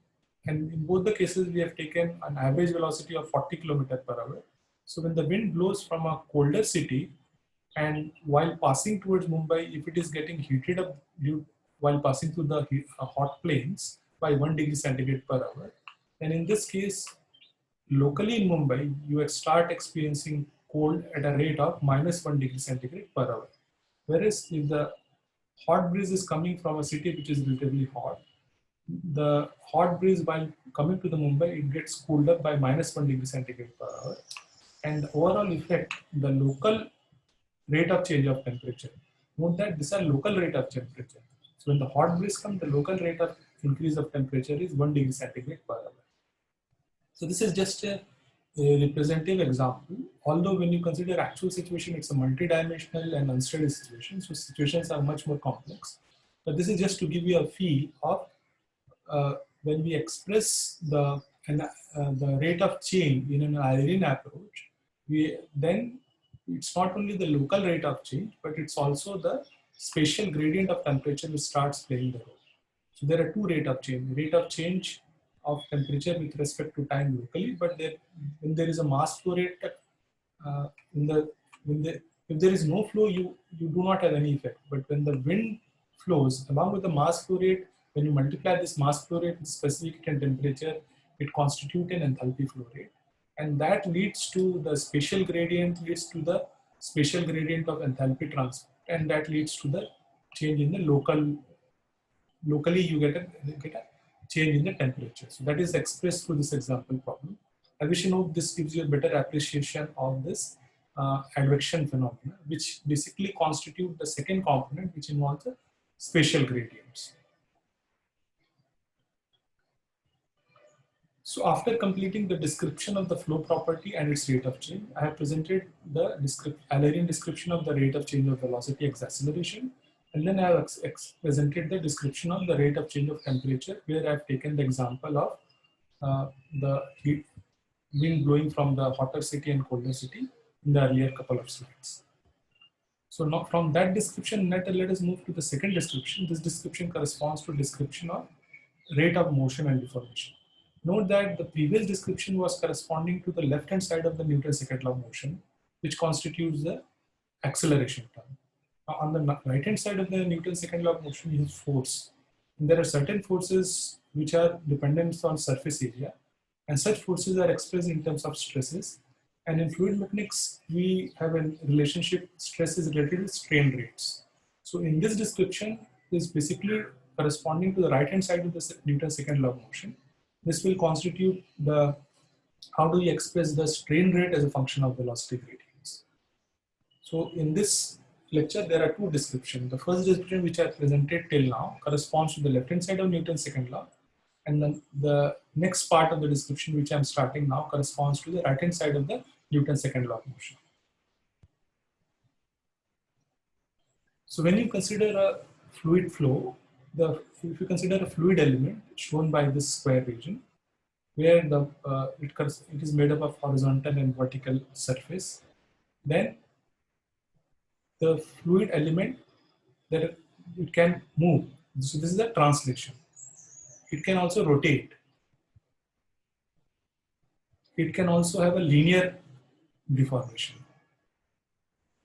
and in both the cases we have taken an average velocity of 40 kilometers per hour. So when the wind blows from a colder city, and while passing towards Mumbai, if it is getting heated up while passing through the hot plains by 1 degree centigrade per hour, then in this case, locally in Mumbai, you start experiencing cold at a rate of minus 1 degree centigrade per hour. Whereas if the hot breeze is coming from a city which is relatively hot, the hot breeze while coming to the Mumbai, it gets cooled up by minus 1 degree centigrade per hour. And the overall effect, the local rate of change of temperature. Note that these are local rate of temperature. So when the hot breeze comes, the local rate of increase of temperature is 1 degree centigrade per hour. So this is just a representative example. Although when you consider actual situation, it's a multi-dimensional and unsteady situation. So situations are much more complex. But this is just to give you a feel of when we express the rate of change in an Eilerian approach, then it's not only the local rate of change, but it's also the spatial gradient of temperature which starts playing the role. So there are two rate of change of temperature with respect to time locally, but when there is a mass flow rate, if there is no flow, you do not have any effect. But when the wind flows along with the mass flow rate, when you multiply this mass flow rate with specific heat and temperature, it constitutes an enthalpy flow rate. And that leads to the spatial gradient, leads to the spatial gradient of enthalpy transfer, and that leads to the change in the locally you get a change in the temperature. So that is expressed through this example problem. I wish this gives you a better appreciation of this advection phenomena, which basically constitute the second component, which involves the spatial gradients. So after completing the description of the flow property and its rate of change, I have presented the Eilerian description of the rate of change of velocity x acceleration. And then I have presented the description of the rate of change of temperature, where I have taken the example of the wind blowing from the hotter city and colder city in the earlier couple of slides. So now from that description, let us move to the second description. This description corresponds to description of rate of motion and deformation. Note that the previous description was corresponding to the left-hand side of the Newton's second law of motion, which constitutes the acceleration term. Now, on the right-hand side of the Newton's second law of motion, you have force. And there are certain forces which are dependent on surface area, and such forces are expressed in terms of stresses. And in fluid mechanics, we have a relationship stress is related to strain rates. So in this description is basically corresponding to the right hand side of the Newton's second law of motion. This will constitute the how do we express the strain rate as a function of velocity gradients. So in this lecture, there are two descriptions. The first description which I presented till now corresponds to the left hand side of Newton's second law. And then the next part of the description which I'm starting now corresponds to the right hand side of the Newton's second law of motion. So when you consider a fluid flow, if you consider a fluid element shown by this square region, where it is made up of horizontal and vertical surface, then the fluid element that it can move. So this is a translation. It can also rotate. It can also have a linear deformation.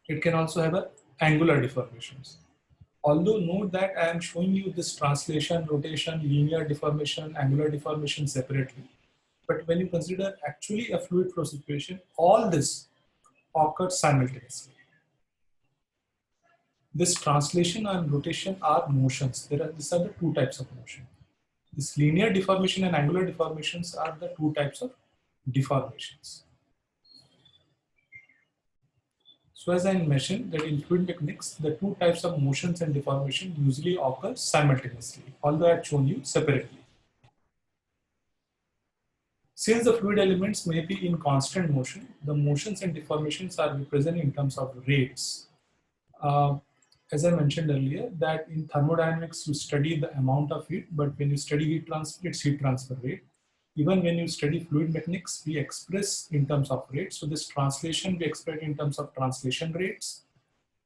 It can also have a angular deformations. Although note that I am showing you this translation, rotation, linear deformation, angular deformation separately. But when you consider actually a fluid flow situation, all this occurs simultaneously. This translation and rotation are motions. These are the two types of motion. This linear deformation and angular deformations are the two types of deformations. So as I mentioned that in fluid mechanics, the two types of motions and deformation usually occur simultaneously, although I have shown you separately. Since the fluid elements may be in constant motion, the motions and deformations are represented in terms of rates. As I mentioned earlier, that in thermodynamics you study the amount of heat, but when you study heat transfer, it's heat transfer rate. Even when you study fluid mechanics, we express in terms of rates. So this translation we express in terms of translation rates,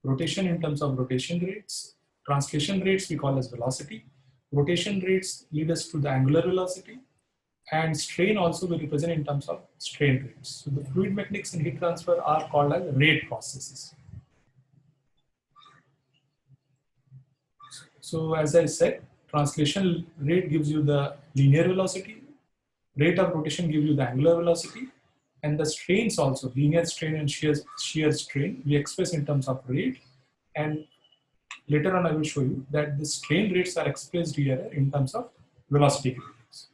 rotation in terms of rotation rates, translation rates we call as velocity, rotation rates lead us to the angular velocity, and strain also we represent in terms of strain rates. So the fluid mechanics and heat transfer are called as rate processes. So as I said, translation rate gives you the linear velocity, rate of rotation gives you the angular velocity, and the strains also, linear strain and shear strain, we express in terms of rate. And later on I will show you that the strain rates are expressed here in terms of velocity gradients.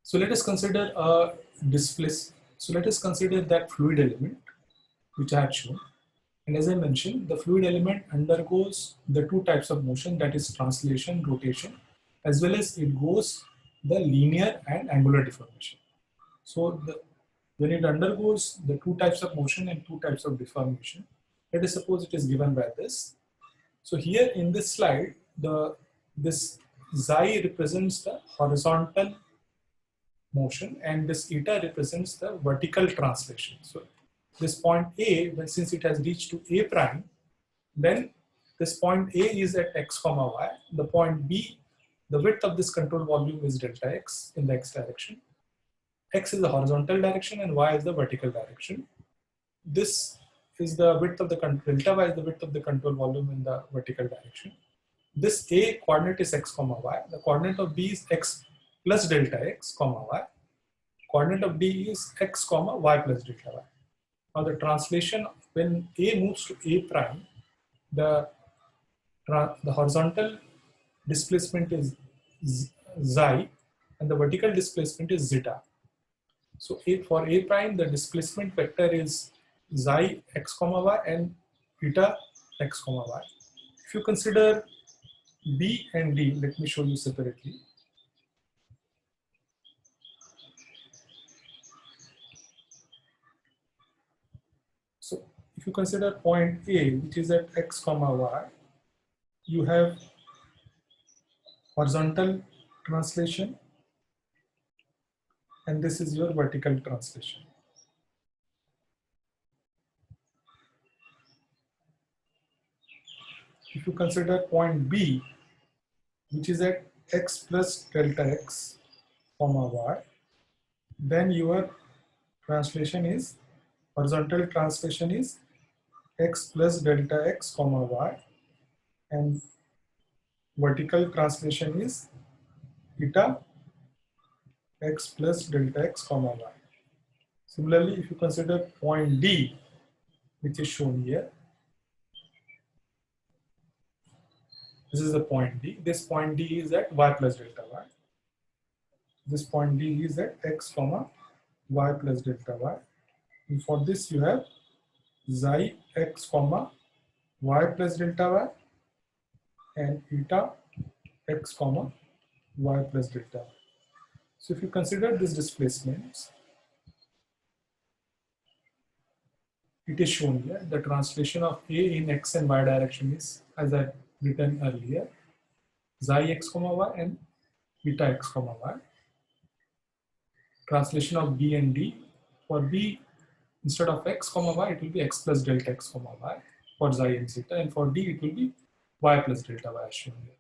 So let us consider a displace. So let us consider that fluid element which I had shown. And as I mentioned, the fluid element undergoes the two types of motion, that is translation, rotation, as well as it goes the linear and angular deformation. So when it undergoes the two types of motion and two types of deformation, let us suppose it is given by this. So here in this slide, this xi represents the horizontal motion and this eta represents the vertical translation. So this point A, since it has reached to A prime, then this point A is at x comma y. The point B, the width of this control volume is delta x in the x direction. X is the horizontal direction and y is the vertical direction. This is the width of the delta y is the width of the control volume in the vertical direction. This A coordinate is x comma y. The coordinate of B is x plus delta x comma y. Coordinate of D is x comma y plus delta y. Now the translation, when A moves to A prime, the horizontal displacement is xi and the vertical displacement is zeta. So for A prime, the displacement vector is xi x comma y and eta x comma y. If you consider B and D, let me show you separately. So if you consider point A, which is at x comma y, you have horizontal translation and this is your vertical translation. If you consider point B, which is at x plus delta x comma y, then your translation is, horizontal translation is x plus delta x comma y and vertical translation is eta x plus delta x comma y. Similarly, if you consider point D, which is shown here, this is the point D. This point D is at y plus delta y. This point D is at x comma y plus delta y. And for this you have xi x comma y plus delta y and eta x comma y plus delta y. So if you consider these displacements, it is shown here. The translation of A in x and y direction is, as I written earlier, xi x comma y and eta x comma y. Translation of B and D, for B, instead of x comma y, it will be x plus delta x comma y for xi and zeta, and for D it will be y plus delta y as shown here.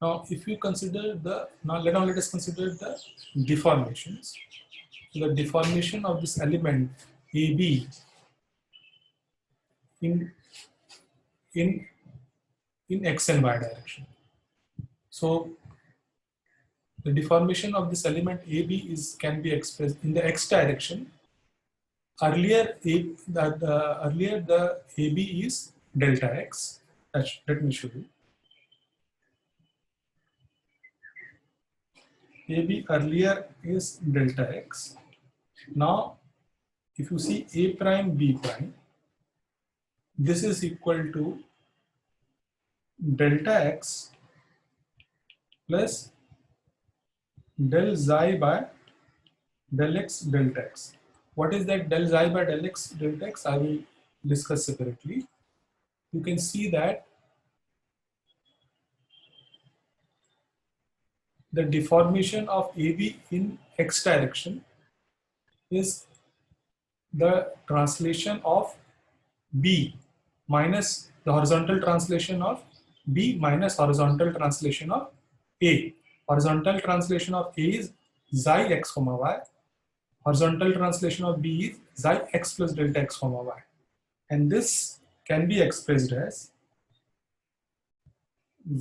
Now, if you consider let us consider the deformations. So the deformation of this element AB in x and y direction. So the deformation of this element AB can be expressed in the x direction. Earlier, the AB is delta x. Let me show you. AB earlier is delta x. Now, if you see A prime, B prime, this is equal to delta x plus del xi by del x delta x. What is that del xi by del x delta x? I will discuss separately. You can see that the deformation of AB in x direction is the translation of B minus the horizontal translation of B minus horizontal translation of A. Horizontal translation of A is xi x comma y. Horizontal translation of B is xi x plus delta x comma y. And this can be expressed as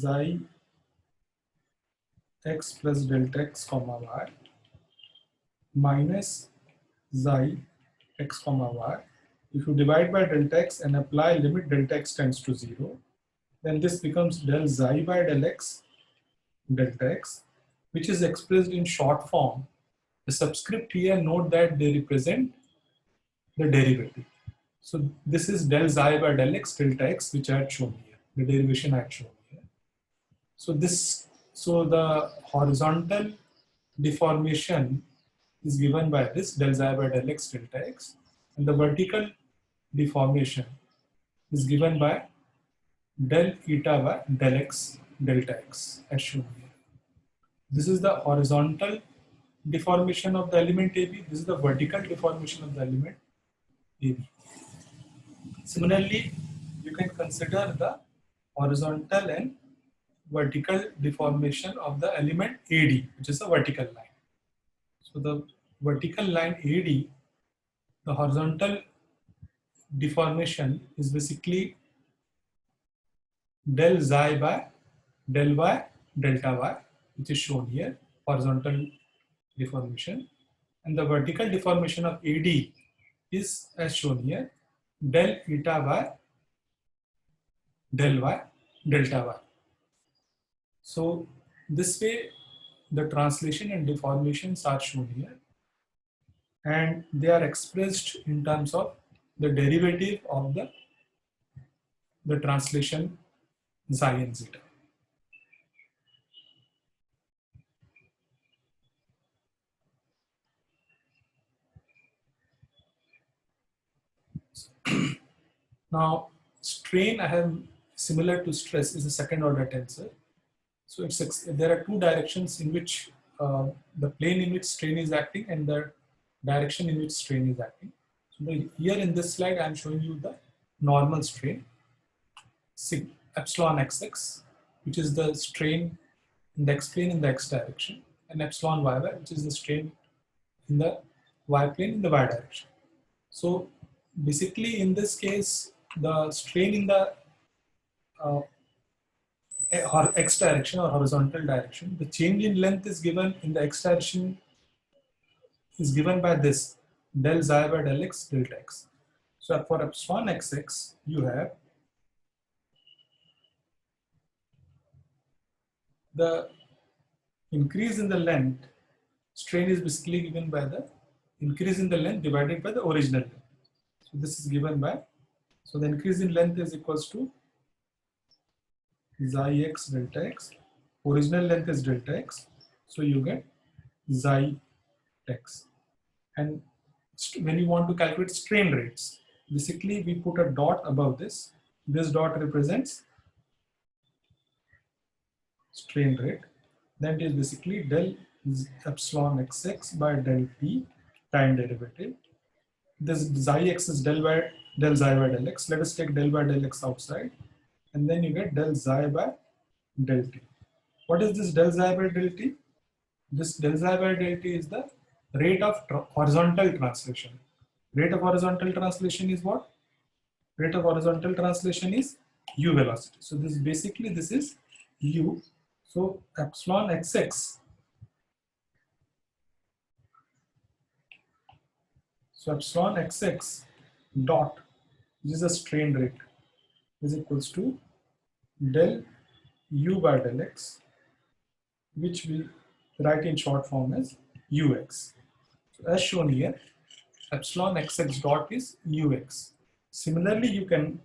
xi x plus delta x comma y minus xi x comma y. If you divide by delta x and apply limit delta x tends to 0, then this becomes del xi by del x delta x, which is expressed in short form. The subscript here, note that they represent the derivative. So this is del xi by del x delta x, which I had shown here, the derivation I had shown here. So the horizontal deformation is given by this del xi by del x delta x, and the vertical deformation is given by del eta by del x delta x as shown here. This is the horizontal deformation of the element AB. This is the vertical deformation of the element AB. Similarly, you can consider the horizontal and vertical deformation of the element AD, which is the vertical line. So the vertical line AD, the horizontal deformation is basically del xi by del y delta y, which is shown here, horizontal deformation, and the vertical deformation of AD is as shown here, del eta by del y delta y. So this way the translation and deformations are shown here, and they are expressed in terms of the derivative of the translation xi and zeta. Now, strain, I have similar to stress, is a second order tensor. So there are two directions in which the plane in which strain is acting and the direction in which strain is acting. So here in this slide, I am showing you the normal strain, epsilon xx, which is the strain in the x plane in the x direction, and epsilon yy, which is the strain in the y plane in the y direction. So basically, in this case, the strain in the x direction or horizontal direction, the change in length is given in the x direction is given by this del xi by del x delta x. So for epsilon xx, you have the increase in the length. Strain is basically given by the increase in the length divided by the original length. So this is given by, so the increase in length is equals to xi x delta x. Original length is delta x. So you get xi x. And when you want to calculate strain rates, basically we put a dot above this. This dot represents strain rate. That is basically del epsilon xx by del t time derivative. This xi x is del xi by del x. Let us take del by del x outside, and then you get del xi by del t. What is this del xi by del t? This del xi by del t is the rate of horizontal translation. Rate of horizontal translation is what? Rate of horizontal translation is u velocity. So this basically this is u. So epsilon xx. So epsilon xx dot, this is a strain rate, is equals to del u by del x, which we write in short form as ux. So as shown here, epsilon xx dot is ux. Similarly, you can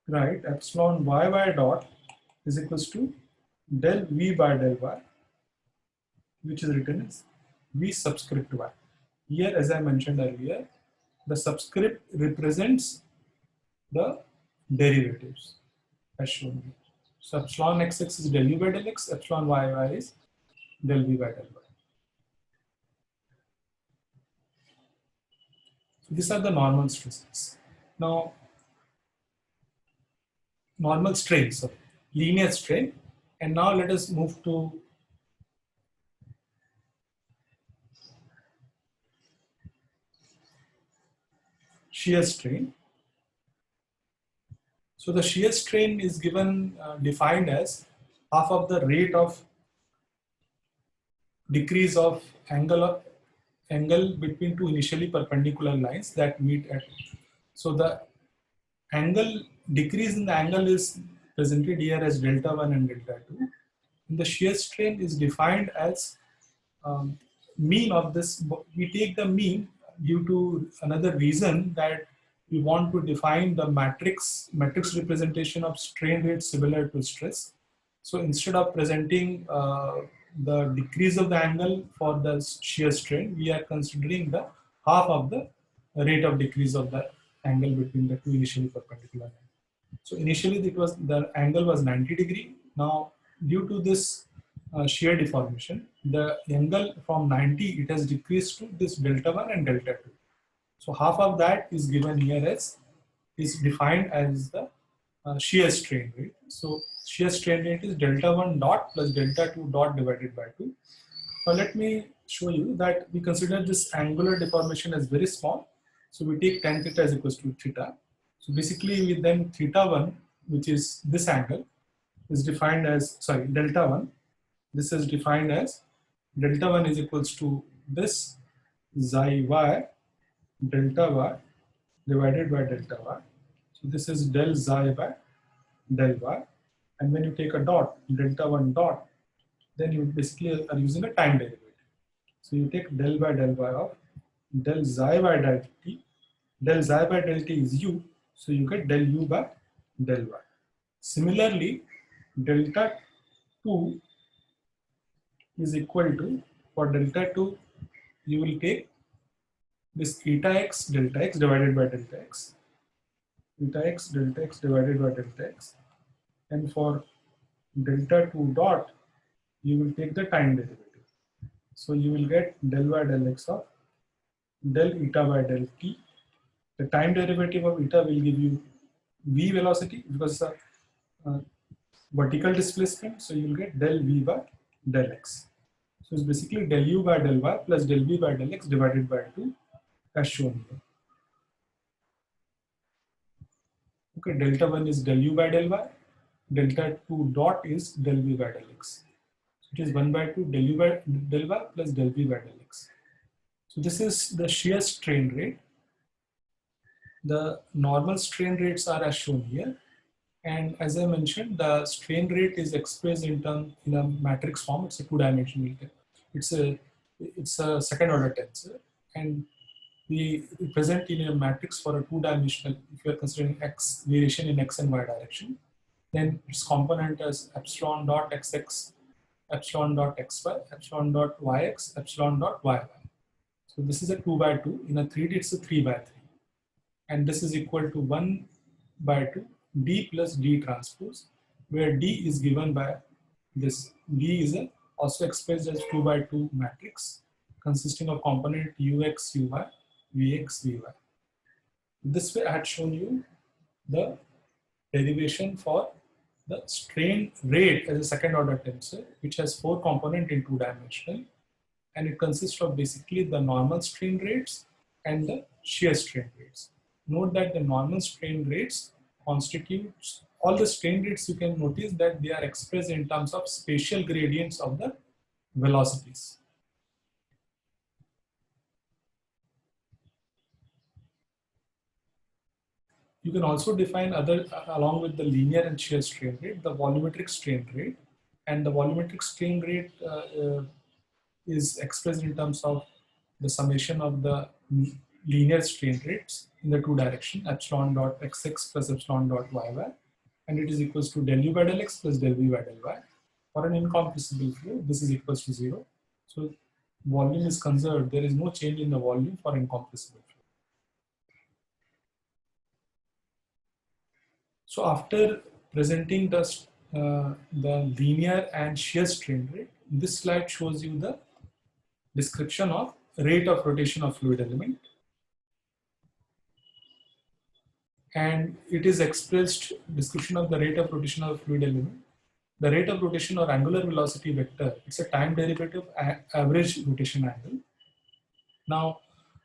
write epsilon yy dot is equals to del v by del y, which is written as v subscript y. Here, as I mentioned earlier, the subscript represents the derivatives as shown here. So epsilon xx is del u by del x, epsilon yy is del v by del y. So these are the normal stresses. Now, normal strain, so linear strain, and now let us move to shear strain. So the shear strain is given, defined as half of the rate of decrease of angle between two initially perpendicular lines that meet at. So the angle decrease in the angle is presented here as delta 1 and delta 2. And the shear strain is defined as mean of this. We take the mean due to another reason that we want to define the matrix representation of strain rate similar to stress. So instead of presenting the decrease of the angle for the shear strain, we are considering the half of the rate of decrease of the angle between the two initially perpendicular lines. So initially the angle was 90 degree. Now due to this shear deformation, the angle from 90 it has decreased to this delta 1 and delta 2. So half of that is given here as, is defined as the shear strain rate. So shear strain rate is delta 1 dot plus delta 2 dot divided by 2. Now let me show you that we consider this angular deformation as very small. So we take tan theta is equals to theta. So basically we then theta 1, which is this angle, is defined as, sorry, delta 1. This is defined as delta 1 is equals to this xi y delta y divided by delta y. So this is del xi by del y. And when you take a dot, delta 1 dot, then you basically are using a time derivative. So you take del by del y of del xi by del t. Del xi by del t is u. So you get del u by del y. Similarly, delta 2 is equal to, for delta 2, you will take this eta x delta x divided by delta x. Eta x delta x divided by delta x. And for delta 2 dot, you will take the time derivative. So you will get del y del x of del eta by del t. The time derivative of eta will give you v velocity because it's a vertical displacement. So you will get del v by del x. So it's basically del u by del y plus del v by del x divided by 2 as shown here. Okay, delta 1 is del u by del y, delta 2 dot is del v by del x. So it is 1 by 2 del u by del y plus del v by del x. So this is the shear strain rate. The normal strain rates are as shown here. And as I mentioned, the strain rate is expressed in a matrix form. It's a two-dimensional. It's a second order tensor, and we present in a matrix for a two-dimensional. If you are considering x variation in x and y direction, then its component is epsilon dot xx, epsilon dot xy, epsilon dot yx, epsilon dot yy. So this is a 2 by 2. In a 3D, it's a 3 by 3. And this is equal to 1 by 2 d plus d transpose, where d is given by this. D is also expressed as 2 by 2 matrix consisting of component ux, uy, vx, vy. This way I had shown you the derivation for the strain rate as a second order tensor, which has 4 components in 2-dimensional, and it consists of basically the normal strain rates and the shear strain rates. Note that the normal strain rates constitutes all the strain rates. You can notice that they are expressed in terms of spatial gradients of the velocities. You can also define other, along with the linear and shear strain rate, the volumetric strain rate. And the volumetric strain rate is expressed in terms of the summation of the linear strain rates in the two direction, epsilon dot xx plus epsilon dot yy, and it is equals to del u by del x plus del v by del y. For an incompressible flow, this is equals to 0. So volume is conserved. There is no change in the volume for incompressible flow. So after presenting the linear and shear strain rate, this slide shows you the description of rate of rotation of fluid element. And it is expressed, description of the rate of rotation of fluid element. The rate of rotation or angular velocity vector, it's a time derivative average rotation angle. Now,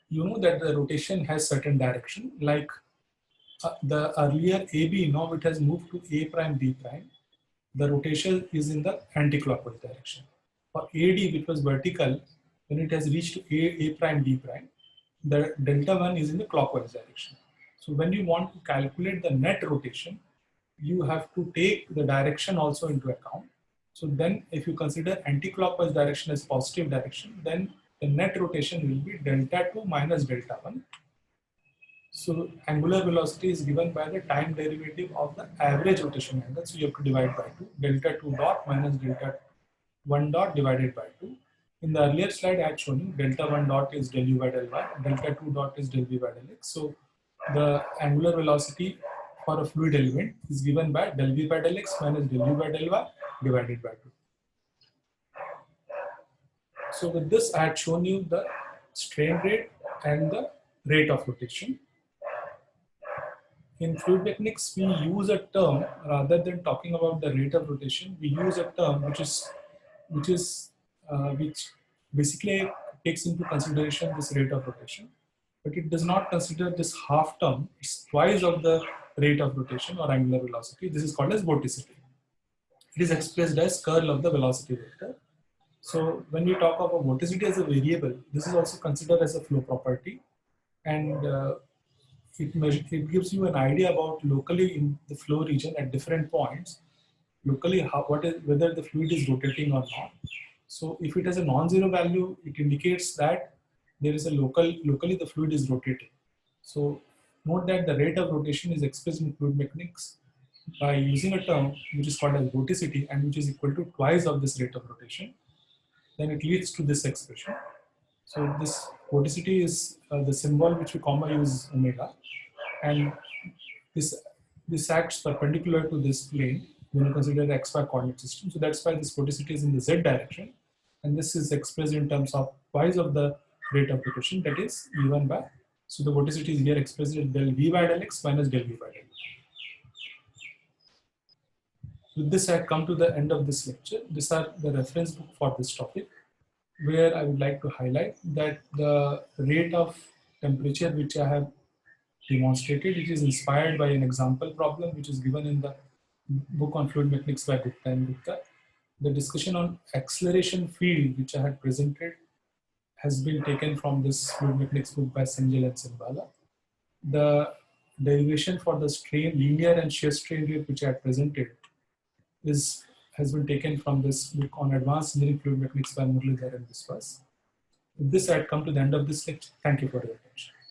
you know that the rotation has certain direction, like the earlier AB, now it has moved to A prime, B prime. The rotation is in the anti-clockwise direction. For AD, which was vertical, when it has reached A prime, B prime, the delta 1 is in the clockwise direction. So when you want to calculate the net rotation, you have to take the direction also into account. So then if you consider anti-clockwise direction as positive direction, then the net rotation will be delta 2 minus delta 1. So angular velocity is given by the time derivative of the average rotation angle. So you have to divide by 2, delta 2 dot minus delta 1 dot divided by 2. In the earlier slide I had shown you delta 1 dot is del u by del y, delta 2 dot is del v by del x. So the angular velocity for a fluid element is given by del v by del x minus del u by del y divided by 2. So with this I had shown you the strain rate and the rate of rotation. In fluid mechanics, we use a term rather than talking about the rate of rotation. We use a term which basically takes into consideration this rate of rotation, but it does not consider this half term. It's twice of the rate of rotation or angular velocity. This is called as vorticity. It is expressed as curl of the velocity vector. So when we talk about vorticity as a variable, this is also considered as a flow property, and it gives you an idea about locally in the flow region at different points, locally whether the fluid is rotating or not. So if it has a non-zero value, it indicates that there is a locally the fluid is rotating. So note that the rate of rotation is expressed in fluid mechanics by using a term which is called as vorticity and which is equal to twice of this rate of rotation. Then it leads to this expression. So this vorticity is the symbol which we commonly use omega, and this acts perpendicular to this plane when you consider the xy coordinate system. So that's why this vorticity is in the z direction, and this is expressed in terms of twice of the rate of rotation, that is given by. So the vorticity is here expressed as del v by del x minus del v by del y. With this, I come to the end of this lecture. These are the reference book for this topic, where I would like to highlight that the rate of temperature which I have demonstrated, it is inspired by an example problem which is given in the book on fluid mechanics by Gupta and Gupta. The discussion on acceleration field which I had presented has been taken from this fluid mechanics book by Senjal and Simbala. The derivation for the strain, linear and shear strain rate, which I had presented, has been taken from this book on advanced engineering fluid mechanics by Muralidhar and Biswas. With this, I had come to the end of this lecture. Thank you for your attention.